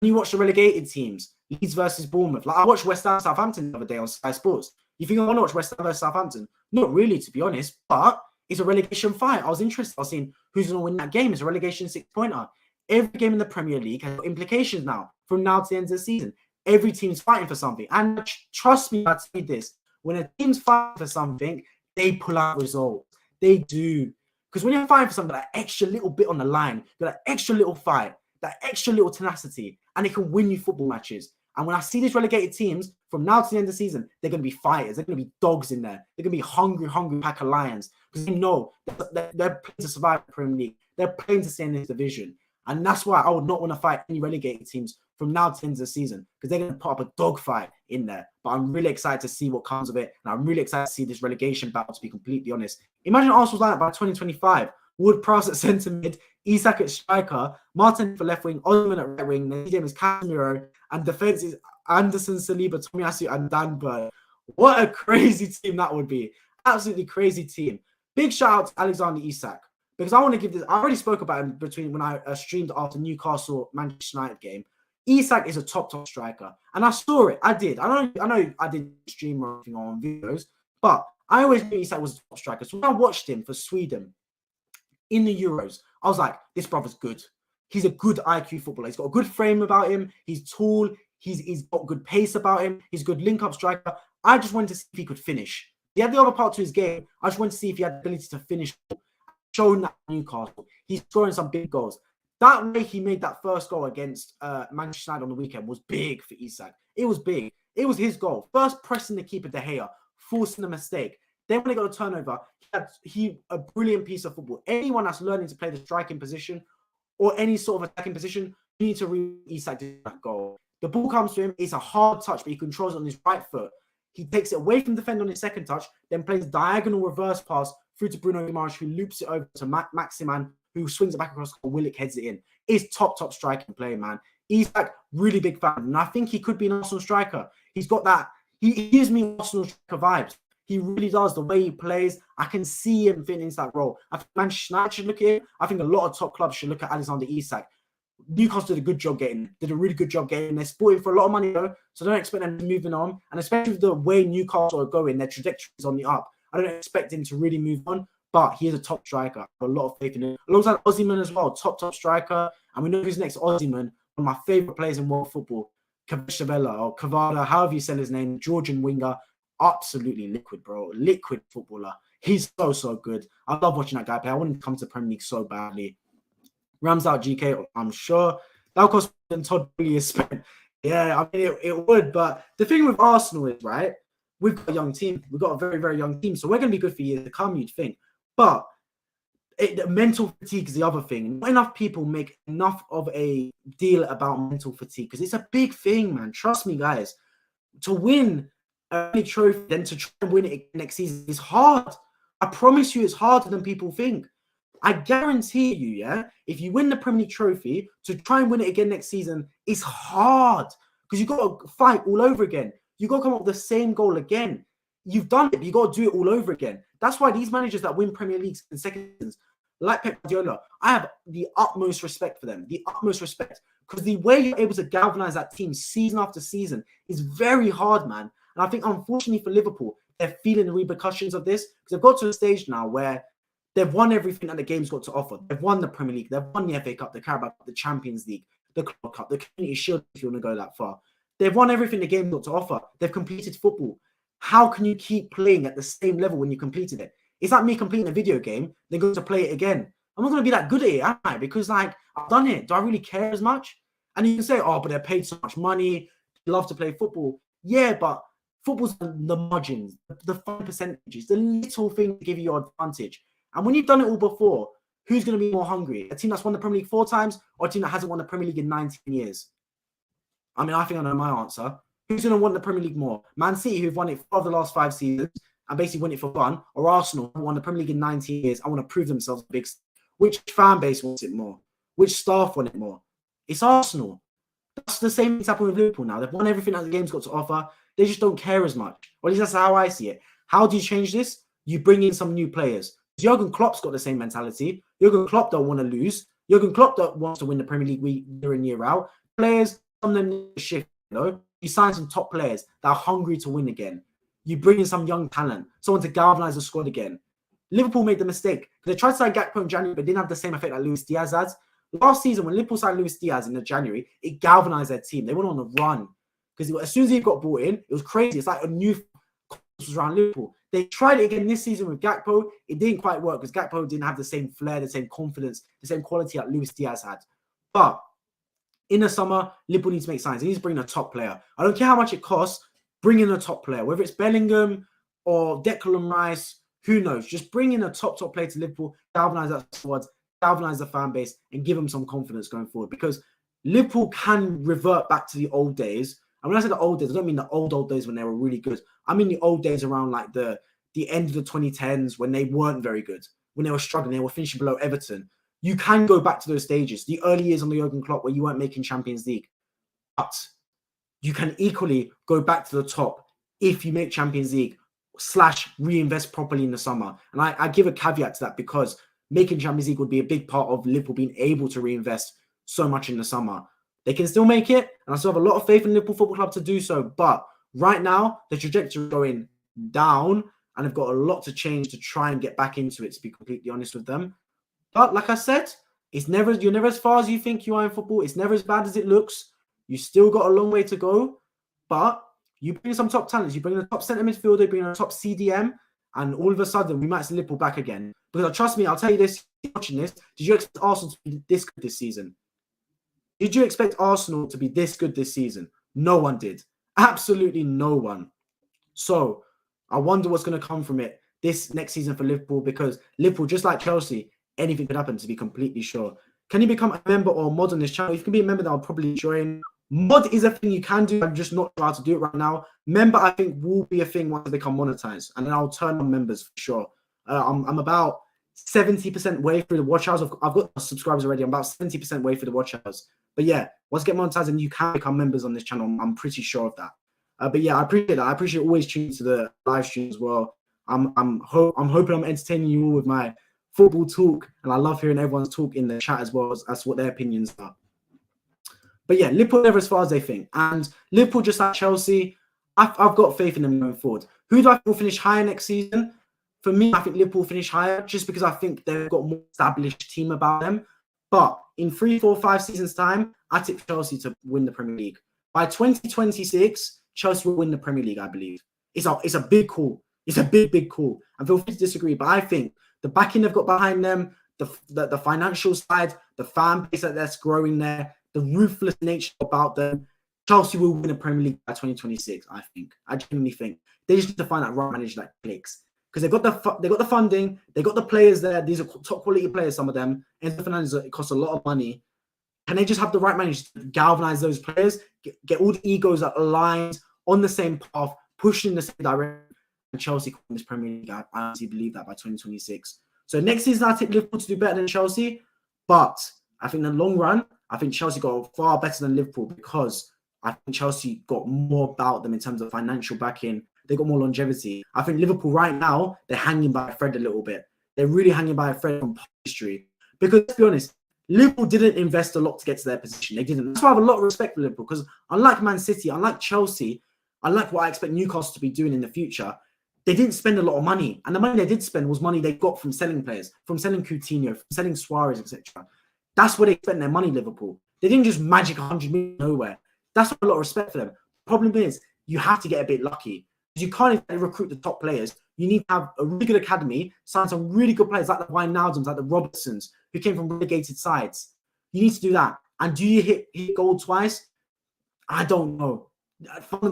When you watch the relegated teams, Leeds versus Bournemouth. Like, I watched West Ham Southampton the other day on Sky Sports. You think I want to watch West Ham versus Southampton? Not really, to be honest. But it's a relegation fight. I was interested. I was seeing who's going to win that game. It's a relegation 6-pointer. Every game in the Premier League has implications now, from now to the end of the season. Every team's fighting for something. And trust me, I'd say this. When a team's fighting for something, they pull out results. They do. Because when you're fighting for something, that extra little bit on the line, that extra little fight, that extra little tenacity, and it can win you football matches. And when I see these relegated teams, from now to the end of the season, they're going to be fighters. They're going to be dogs in there. They're going to be hungry pack of lions. Because they know they're playing to survive the Premier League. They're playing to stay in this division. And that's why I would not want to fight any relegated teams from now to the end of the season, because they're going to put up a dogfight in there. But I'm really excited to see what comes of it. And I'm really excited to see this relegation battle, to be completely honest. Imagine Arsenal's lineup by 2025. Wood-Prowse at centre mid, Isak at striker, Martin for left wing, Osman at right wing, then is Casemiro, and defence is Anderson, Saliba, Tomiyasu, and Dan Burn. What a crazy team that would be. Absolutely crazy team. Big shout out to Alexander Isak. Because I want to give this, I already spoke about him when I streamed after Newcastle Manchester United game. Isak is a top striker. And I saw it. I did. I know I didn't stream or anything on videos, but I always knew Isak was a top striker. So when I watched him for Sweden in the Euros, I was like, this brother's good. He's a good IQ footballer. He's got a good frame about him. He's tall. He's got good pace about him. He's a good link-up striker. I just wanted to see if he could finish. He had the other part to his game. I just wanted to see if he had the ability to finish. Shown that Newcastle. He's scoring some big goals. That way he made that first goal against Manchester United on the weekend was big for Isak. It was big. It was his goal. First pressing the keeper De Gea, forcing a mistake. Then when they got a turnover, he a brilliant piece of football. Anyone that's learning to play the striking position or any sort of attacking position, you need to read Isak to that goal. The ball comes to him. It's a hard touch, but he controls it on his right foot. He takes it away from the defender on his second touch, then plays diagonal reverse pass through to Bruno Guimaraes, who loops it over to Maximan, who swings it back across the goal. Willock heads it in. It's top striking play, man. Isak, really big fan. And I think he could be an Arsenal striker. He's got that. He gives me Arsenal striker vibes. He really does. The way he plays, I can see him fitting into that role. I think Manchester United should look at him. I think a lot of top clubs should look at Alexander Isak. Newcastle did a good job getting. Did a really good job getting. They're sporting for a lot of money, though, so don't expect them to be moving on. And especially with the way Newcastle are going, their trajectory is on the up. I don't expect him to really move on, but he is a top striker. I have a lot of faith in him. Alongside Osimhen as well, top striker. And we know who's next. Osimhen, one of my favourite players in world football. Kvara or Kvara, however you say his name, Georgian winger. Absolutely liquid, bro. Liquid footballer. He's so good. I love watching that guy play. I want him to come to the Premier League so badly. Rams out GK, I'm sure. That would cost Todd Burley is spent. Yeah, I mean, it would. But the thing with Arsenal is, right, we've got a young team. We've got a very, very young team. So we're going to be good for years to come, you'd think. But mental fatigue is the other thing. Not enough people make enough of a deal about mental fatigue because it's a big thing, man. Trust me, guys. To win a big trophy, then to try and win it next season is hard. I promise you it's harder than people think. I guarantee you, yeah, if you win the Premier League trophy, to try and win it again next season is hard because you've got to fight all over again. You've got to come up with the same goal again. You've done it, but you've got to do it all over again. That's why these managers that win Premier Leagues in second seasons, like Pep Guardiola, I have the utmost respect for them, the utmost respect, because the way you're able to galvanize that team season after season is very hard, man. And I think, unfortunately for Liverpool, they're feeling the repercussions of this because they've got to a stage now where they've won everything that the game's got to offer. They've won the Premier League, they've won the FA Cup, the Carabao Cup, the Champions League, the Club Cup, the Community Shield, if you want to go that far. They've won everything the game's got to offer. They've completed football. How can you keep playing at the same level when you completed it? It's like me completing a video game, then going to play it again. I'm not going to be that good at it, am I? Because, like, I've done it. Do I really care as much? And you can say, oh, but they're paid so much money. They love to play football. Yeah, but football's the margins, the fine percentages, the little things that give you your advantage. And when you've done it all before, who's going to be more hungry? A team that's won the Premier League 4 times or a team that hasn't won the Premier League in 19 years? I mean, I think I know my answer. Who's going to want the Premier League more? Man City, who've won it 4 of the last 5 seasons and basically won it for fun, or Arsenal, who won the Premier League in 19 years and want to prove themselves big. Which fan base wants it more? Which staff want it more? It's Arsenal. That's the same thing's happening with Liverpool now. They've won everything that the game's got to offer. They just don't care as much. Or at least that's how I see it. How do you change this? You bring in some new players. Jurgen Klopp's got the same mentality. Jurgen Klopp don't want to lose. Jurgen Klopp don't wants to win the Premier League year in, year out. Players, some of them need to shift, you know? You sign some top players that are hungry to win again. You bring in some young talent, someone to galvanize the squad again. Liverpool made the mistake. They tried to sign Gakpo in January, but didn't have the same effect that Luis Diaz had. Last season, when Liverpool signed Luis Diaz in January, it galvanized their team. They went on a run. Because as soon as he got brought in, it was crazy. It's like a new was around Liverpool. They tried it again this season with Gakpo. It didn't quite work because Gakpo didn't have the same flair, the same confidence, the same quality that Luis Diaz had. But in the summer, Liverpool needs to make signs. They need to bring in a top player. I don't care how much it costs. Bring in a top player, whether it's Bellingham or Declan Rice. Who knows? Just bring in a top player to Liverpool, galvanize that squad, galvanize the fan base, and give them some confidence going forward. Because Liverpool can revert back to the old days. And when I say the old days, I don't mean the old days when they were really good. I mean the old days around like the end of the 2010s when they weren't very good, when they were struggling, they were finishing below Everton. You can go back to those stages, the early years on the Jurgen Klopp where you weren't making Champions League. But you can equally go back to the top if you make Champions League / reinvest properly in the summer. And I give a caveat to that because making Champions League would be a big part of Liverpool being able to reinvest so much in the summer. They can still make it, and I still have a lot of faith in Liverpool Football Club to do so. But right now, the trajectory is going down, and they've got a lot to change to try and get back into it, to be completely honest with them. But like I said, you're never as far as you think you are in football. It's never as bad as it looks. You still got a long way to go, but you bring some top talents. You bring in a top centre midfielder, you bring in a top CDM, and all of a sudden, we might see Liverpool back again. Because trust me, I'll tell you this, watching this, did you expect Arsenal to be this good this season? Did you expect Arsenal to be this good this season? No one did. Absolutely no one. So I wonder what's going to come from it this next season for Liverpool, because Liverpool, just like Chelsea, anything could happen, to be completely sure. Can you become a member or mod on this channel? If you can be a member, then I'll probably join. Mod is a thing you can do. I'm just not sure how to do it right now. Member, I think, will be a thing once they become monetized, and then I'll turn on members for sure. I'm about 70% way through the watch hours. I've got subscribers already. I'm about 70% way through the watch hours. But yeah, once you get monetized, and you can become members on this channel, I'm pretty sure of that. But yeah, I appreciate that. I appreciate always tuning to the live stream as well. I'm hoping I'm entertaining you all with my football talk, and I love hearing everyone's talk in the chat as well as what their opinions are. But yeah, Liverpool never as far as they think, and Liverpool, just like Chelsea, I've got faith in them going forward. Who do I think will finish higher next season? For me, I think Liverpool will finish higher just because I think they've got a more established team about them. But in 3, 4, 5 seasons' time, I tip Chelsea to win the Premier League. By 2026, Chelsea will win the Premier League, I believe. It's a big call. It's a big call. And feel free to disagree, but I think the backing they've got behind them, the financial side, the fan base that's growing there, the ruthless nature about them, Chelsea will win the Premier League by 2026, I think. I genuinely think. They just need to find that right manager that clicks. Because they got the funding, they got the players there. These are top quality players, some of them. Enzo Fernandez, it costs a lot of money. And they just have the right manager to galvanize those players, get all the egos aligned on the same path, pushing in the same direction. And Chelsea can win this Premier League. I honestly believe that by 2026. So next season, I think Liverpool to do better than Chelsea. But I think in the long run, I think Chelsea got far better than Liverpool because I think Chelsea got more about them in terms of financial backing. They got more longevity. I think Liverpool right now, they're hanging by a thread a little bit. They're really hanging by a thread from history. Because let's be honest, Liverpool didn't invest a lot to get to their position. They didn't. That's why I have a lot of respect for Liverpool because unlike Man City, unlike Chelsea, unlike what I expect Newcastle to be doing in the future, they didn't spend a lot of money. And the money they did spend was money they got from selling players, from selling Coutinho, from selling Suarez, etc. That's where they spent their money, Liverpool. They didn't just magic 100 million nowhere. That's a lot of respect for them. The problem is, you have to get a bit lucky. You can't exactly recruit the top players. You need to have a really good academy, sign some really good players like the Wijnaldums, like the Robertsons, who came from relegated sides. You need to do that. And do you hit goal twice? I don't know.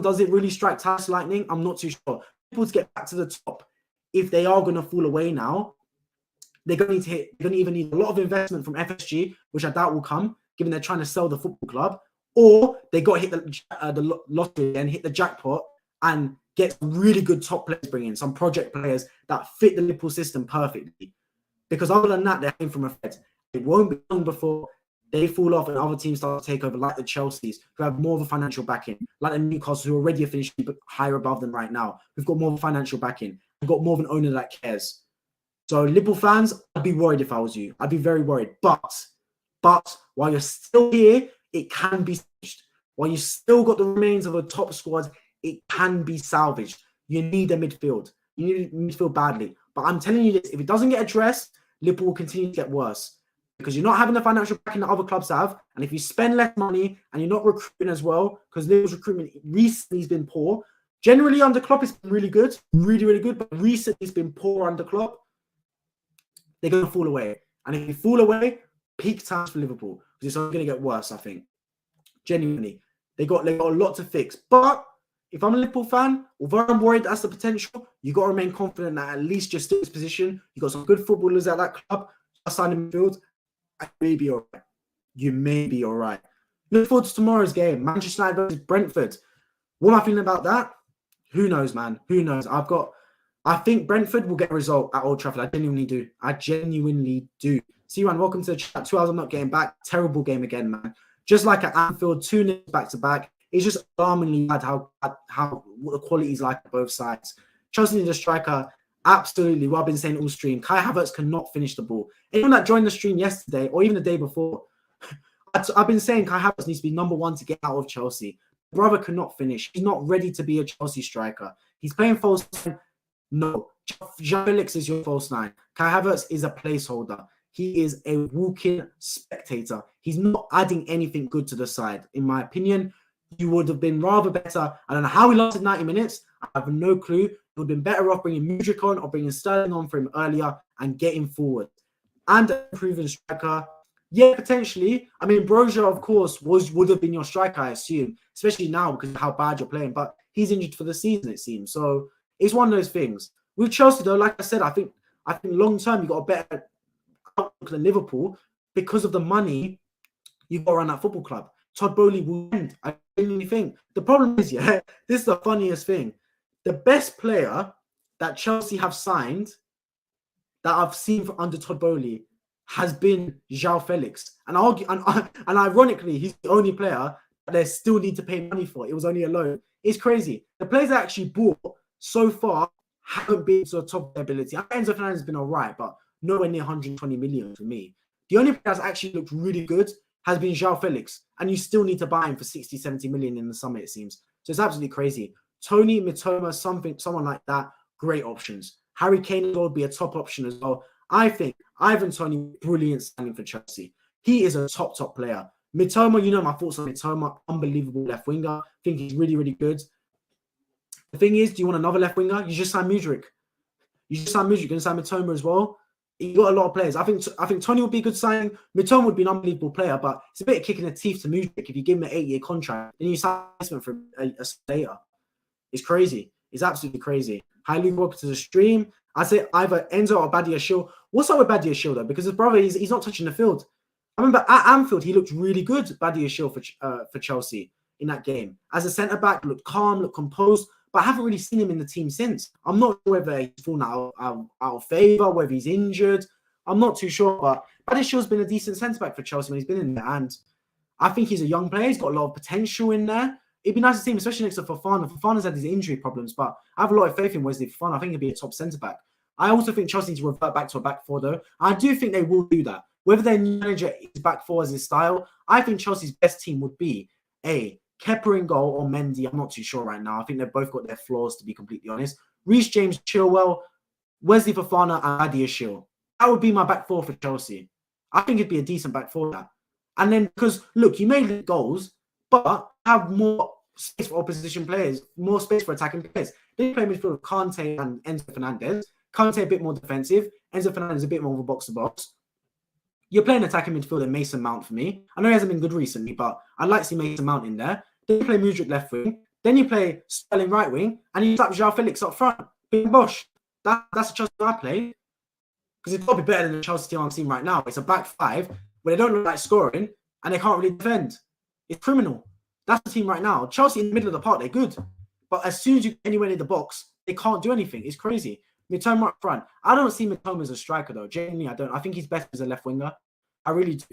Does it really strike twice lightning? I'm not too sure. People to get back to the top, if they are going to fall away now, they're going to either need a lot of investment from FSG, which I doubt will come, given they're trying to sell the football club, or they got to hit the lottery and hit the jackpot and get some really good top players, bring in some project players that fit the Liverpool system perfectly. Because other than that, they're hanging from a thread. It won't be long before they fall off and other teams start to take over, like the Chelseas, who have more of a financial backing, like the Newcastle, who already are finishing higher above them right now, who've got more of a financial backing, and got more of an owner that cares. So Liverpool fans, I'd be worried if I was you. I'd be very worried. But while you're still here, it can be salvaged. While you still got the remains of a top squad, it can be salvaged. You need a midfield. You need a midfield badly. But I'm telling you this, if it doesn't get addressed, Liverpool will continue to get worse. Because you're not having the financial backing that other clubs have. And if you spend less money and you're not recruiting as well, because Liverpool's recruitment recently has been poor. Generally under Klopp, it's been really good. Really, really good. But recently it's been poor under Klopp. They're going to fall away. And if you fall away, peak times for Liverpool. Because it's only going to get worse, I think. Genuinely. They got a lot to fix. But if I'm a Liverpool fan, although I'm worried that's the potential, you got to remain confident that at least you're still in this position. You got some good footballers at that club. Just signed in midfield. You may be all right. You may be all right. Look forward to tomorrow's game. Manchester United versus Brentford. What am I feeling about that? Who knows, man? Who knows? I think Brentford will get a result at Old Trafford. I genuinely do. I genuinely do. See you, man. Welcome to the chat. 2 hours I'm not getting back. Terrible game again, man. Just like at Anfield, 2-0 back-to-back. It's just alarmingly bad what the quality is like at both sides. Chelsea need a striker. Absolutely. What I've been saying all stream. Kai Havertz cannot finish the ball. Anyone that joined the stream yesterday or even the day before, I've been saying Kai Havertz needs to be number one to get out of Chelsea. Brother cannot finish. He's not ready to be a Chelsea striker. He's playing false nine. No. João Felix is your false nine. Kai Havertz is a placeholder. He is a walking spectator. He's not adding anything good to the side. In my opinion, you would have been rather better. I don't know how he lasted 90 minutes. I have no clue. It would have been better off bringing Mudryk on or bringing Sterling on for him earlier and getting forward. And a proven striker. Yeah, potentially. I mean, Broja, of course, would have been your striker, I assume, especially now because of how bad you're playing. But he's injured for the season, it seems. So it's one of those things. With Chelsea, though, like I said, I think long term you got a better outlook than Liverpool because of the money you've got around that football club. Todd Burley will end. I genuinely think. The problem is, yeah, this is the funniest thing. The best player that Chelsea have signed that I've seen under Todd Burley has been João Felix. And ironically, he's the only player that they still need to pay money for. It was only a loan. It's crazy. The players that actually bought so far haven't been to the top of their ability. Enzo Fernandez has been all right, but nowhere near 120 million for me. The only player that's actually looked really good has been João Felix. And you still need to buy him for 60, 70 million in the summer, it seems. So it's absolutely crazy. Tony, Mitoma, someone like that, great options. Harry Kane would be a top option as well. I think Ivan Toney, brilliant signing for Chelsea. He is a top player. Mitoma, you know my thoughts on Mitoma, unbelievable left winger. I think he's really, really good. The thing is, do you want another left winger? You just sign Mudryk. You just sign Mudryk. You can sign Mitoma as well. You got a lot of players. I think Tony would be a good signing. Mitoma would be an unbelievable player, but it's a bit of kicking the teeth to Mudryk if you give him an 8-year contract and you sign him for a later. It's crazy. It's absolutely crazy. Hi, Luke, welcome to the stream. I say either Enzo or Badiashile. What's up with Badiashile though? Because his brother, he's not touching the field. I remember at Anfield, he looked really good, Badiashile for Chelsea in that game. As a centre back, looked calm, looked composed. but I haven't really seen him in the team since. I'm not sure whether he's fallen out of favour, whether he's injured. I'm not too sure, but Badiashiel's been a decent centre-back for Chelsea when he's been in there, and I think he's a young player. He's got a lot of potential in there. It'd be nice to see him, especially next to Fofana. Fofana's had these injury problems, but I have a lot of faith in Wesley Fofana. I think he'll be a top centre-back. I also think Chelsea need to revert back to a back four, though. I do think they will do that. Whether their new manager is back four as his style, I think Chelsea's best team would be Kepa in goal or Mendy. I'm not too sure right now. I think they've both got their flaws, to be completely honest. Reece James, Chilwell, Wesley Fofana, and Badiashile. That would be my back four for Chelsea. I think it'd be a decent back four there. And then, because, look, you made the goals, but have more space for opposition players, more space for attacking players. They play midfield with Kante and Enzo Fernandez. Kante a bit more defensive. Enzo Fernandez a bit more of a box-to-box. You're playing attacking midfield and Mason Mount for me. I know he hasn't been good recently, but I'd like to see Mason Mount in there. Then you play Mudryk left wing. Then you play Sterling right wing. And you slap João Felix up front. Big Bosch. That's the Chelsea I play. Because it's got to be better than the Chelsea team I'm seeing right now. It's a back five where they don't look like scoring and they can't really defend. It's criminal. That's the team right now. Chelsea in the middle of the park, they're good. But as soon as you get anywhere near the box, they can't do anything. It's crazy. Mitoma up front. I don't see Mitoma as a striker, though. Genuinely, I don't. I think he's better as a left winger. I really do.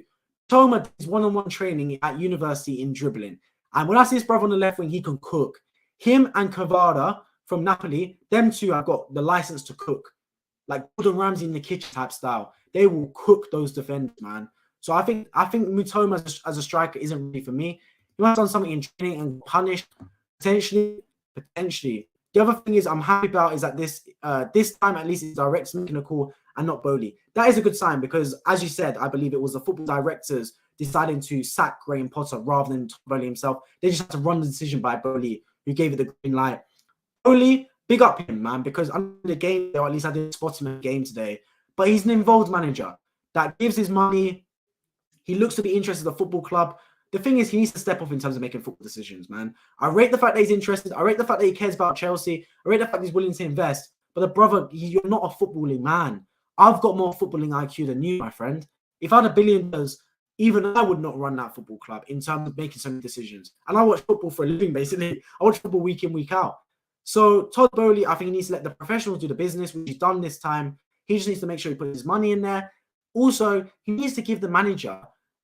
Mitoma does one-on-one training at university in dribbling. And when I see his brother on the left wing, he can cook. Him and Kvara from Napoli, them two have got the license to cook. Like Gordon Ramsay in the kitchen type style. They will cook those defenders, man. So I think Mitoma as a striker isn't really for me. He might have done something in training and punished. Potentially. The other thing is I'm happy about is that this time at least it's directors making a call and not Bowley. That is a good sign because, as you said, I believe it was the football directors deciding to sack Graham Potter rather than Todd Burley himself. They just had to run the decision by Bowley, who gave it the green light. Bowley, big up him, man, because under the game, or at least I didn't spot him in the game today, but he's an involved manager that gives his money. He looks to be interested in the football club. The thing is, he needs to step up in terms of making football decisions, man. I rate the fact that he's interested. I rate the fact that he cares about Chelsea. I rate the fact that he's willing to invest. But the brother, you're not a footballing man. I've got more footballing IQ than you, my friend. If I had $1 billion, even I would not run that football club in terms of making some decisions. And I watch football for a living, basically. I watch football week in, week out. So Todd Burley, I think he needs to let the professionals do the business, which he's done this time. He just needs to make sure he puts his money in there. Also, he needs to give the manager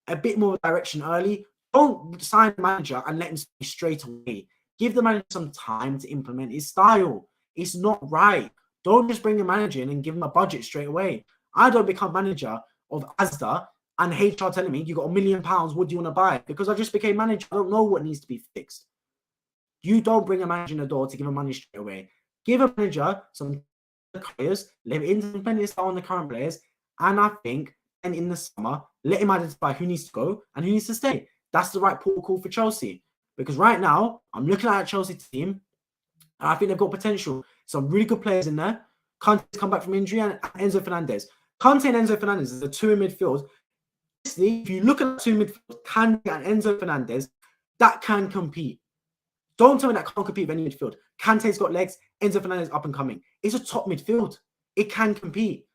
a bit more direction early. Don't sign the manager and let him speak straight away. Give the manager some time to implement his style. It's not right. Don't just bring a manager in and give him a budget straight away. I don't become manager of Asda and HR telling me, you got £1 million, what do you want to buy? Because I just became manager. I don't know what needs to be fixed. You don't bring a manager in the door to give him money straight away. Give a manager some players, let him independently start on the current players, and I think, and in the summer, let him identify who needs to go and who needs to stay. That's the right protocol for Chelsea. Because right now, I'm looking at a Chelsea team, and I think they've got potential. Some really good players in there. Kante's come back from injury, and Enzo Fernandez. Kante and Enzo Fernandez are the two in midfield. If you look at the two in midfield, Kante and Enzo Fernandez, that can compete. Don't tell me that can't compete with any midfield. Kante's got legs, Enzo Fernandez up and coming. It's a top midfield. It can compete.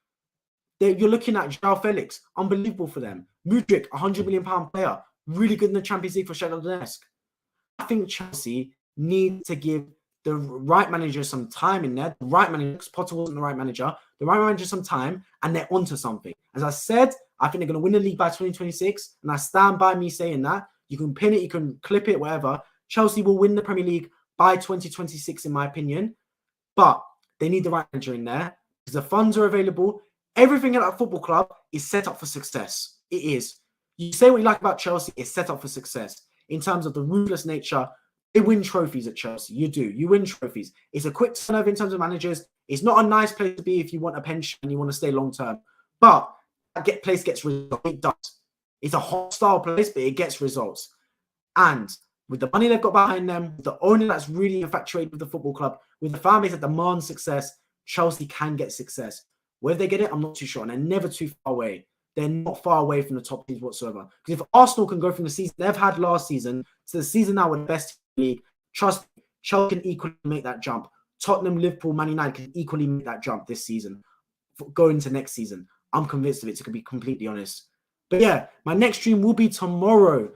You're looking at João Felix, unbelievable for them. Mudryk, £100 million player, really good in the Champions League for Shakhtar Donetsk. I think Chelsea need to give the right manager some time in there. The right manager, because Potter wasn't the right manager. The right manager some time, and they're onto something. As I said, I think they're going to win the league by 2026, and I stand by me saying that. You can pin it, you can clip it, whatever. Chelsea will win the Premier League by 2026, in my opinion. But they need the right manager in there because the funds are available. Everything at that football club is set up for success. It is. You say what you like about Chelsea, it's set up for success. In terms of the ruthless nature, they win trophies at Chelsea. You do. You win trophies. It's a quick turnover in terms of managers. It's not a nice place to be if you want a pension and you want to stay long term. But that place gets results. It does. It's a hostile place, but it gets results. And with the money they've got behind them, with the owner that's really infatuated with the football club, with the fan base that demands success, Chelsea can get success. Whether they get it, I'm not too sure. And they're never too far away. They're not far away from the top teams whatsoever. Because if Arsenal can go from the season they've had last season to the season now with the best league, trust me, Chelsea can equally make that jump. Tottenham, Liverpool, Man United can equally make that jump this season. Going into next season. I'm convinced of it, to be completely honest. But yeah, my next stream will be tomorrow.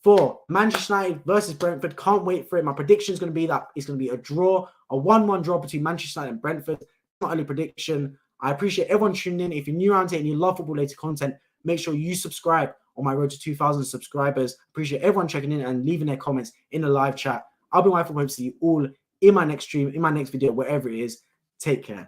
for Manchester United versus Brentford. Can't wait for it. My prediction is going to be that it's going to be a draw, a 1-1 draw between Manchester United and Brentford. My early prediction. I appreciate everyone tuning in. If you're new around here and you love football-related content, make sure you subscribe on my road to 2,000 subscribers. Appreciate everyone checking in and leaving their comments in the live chat. I'll be mindful to see you all in my next stream, in my next video, wherever it is. Take care.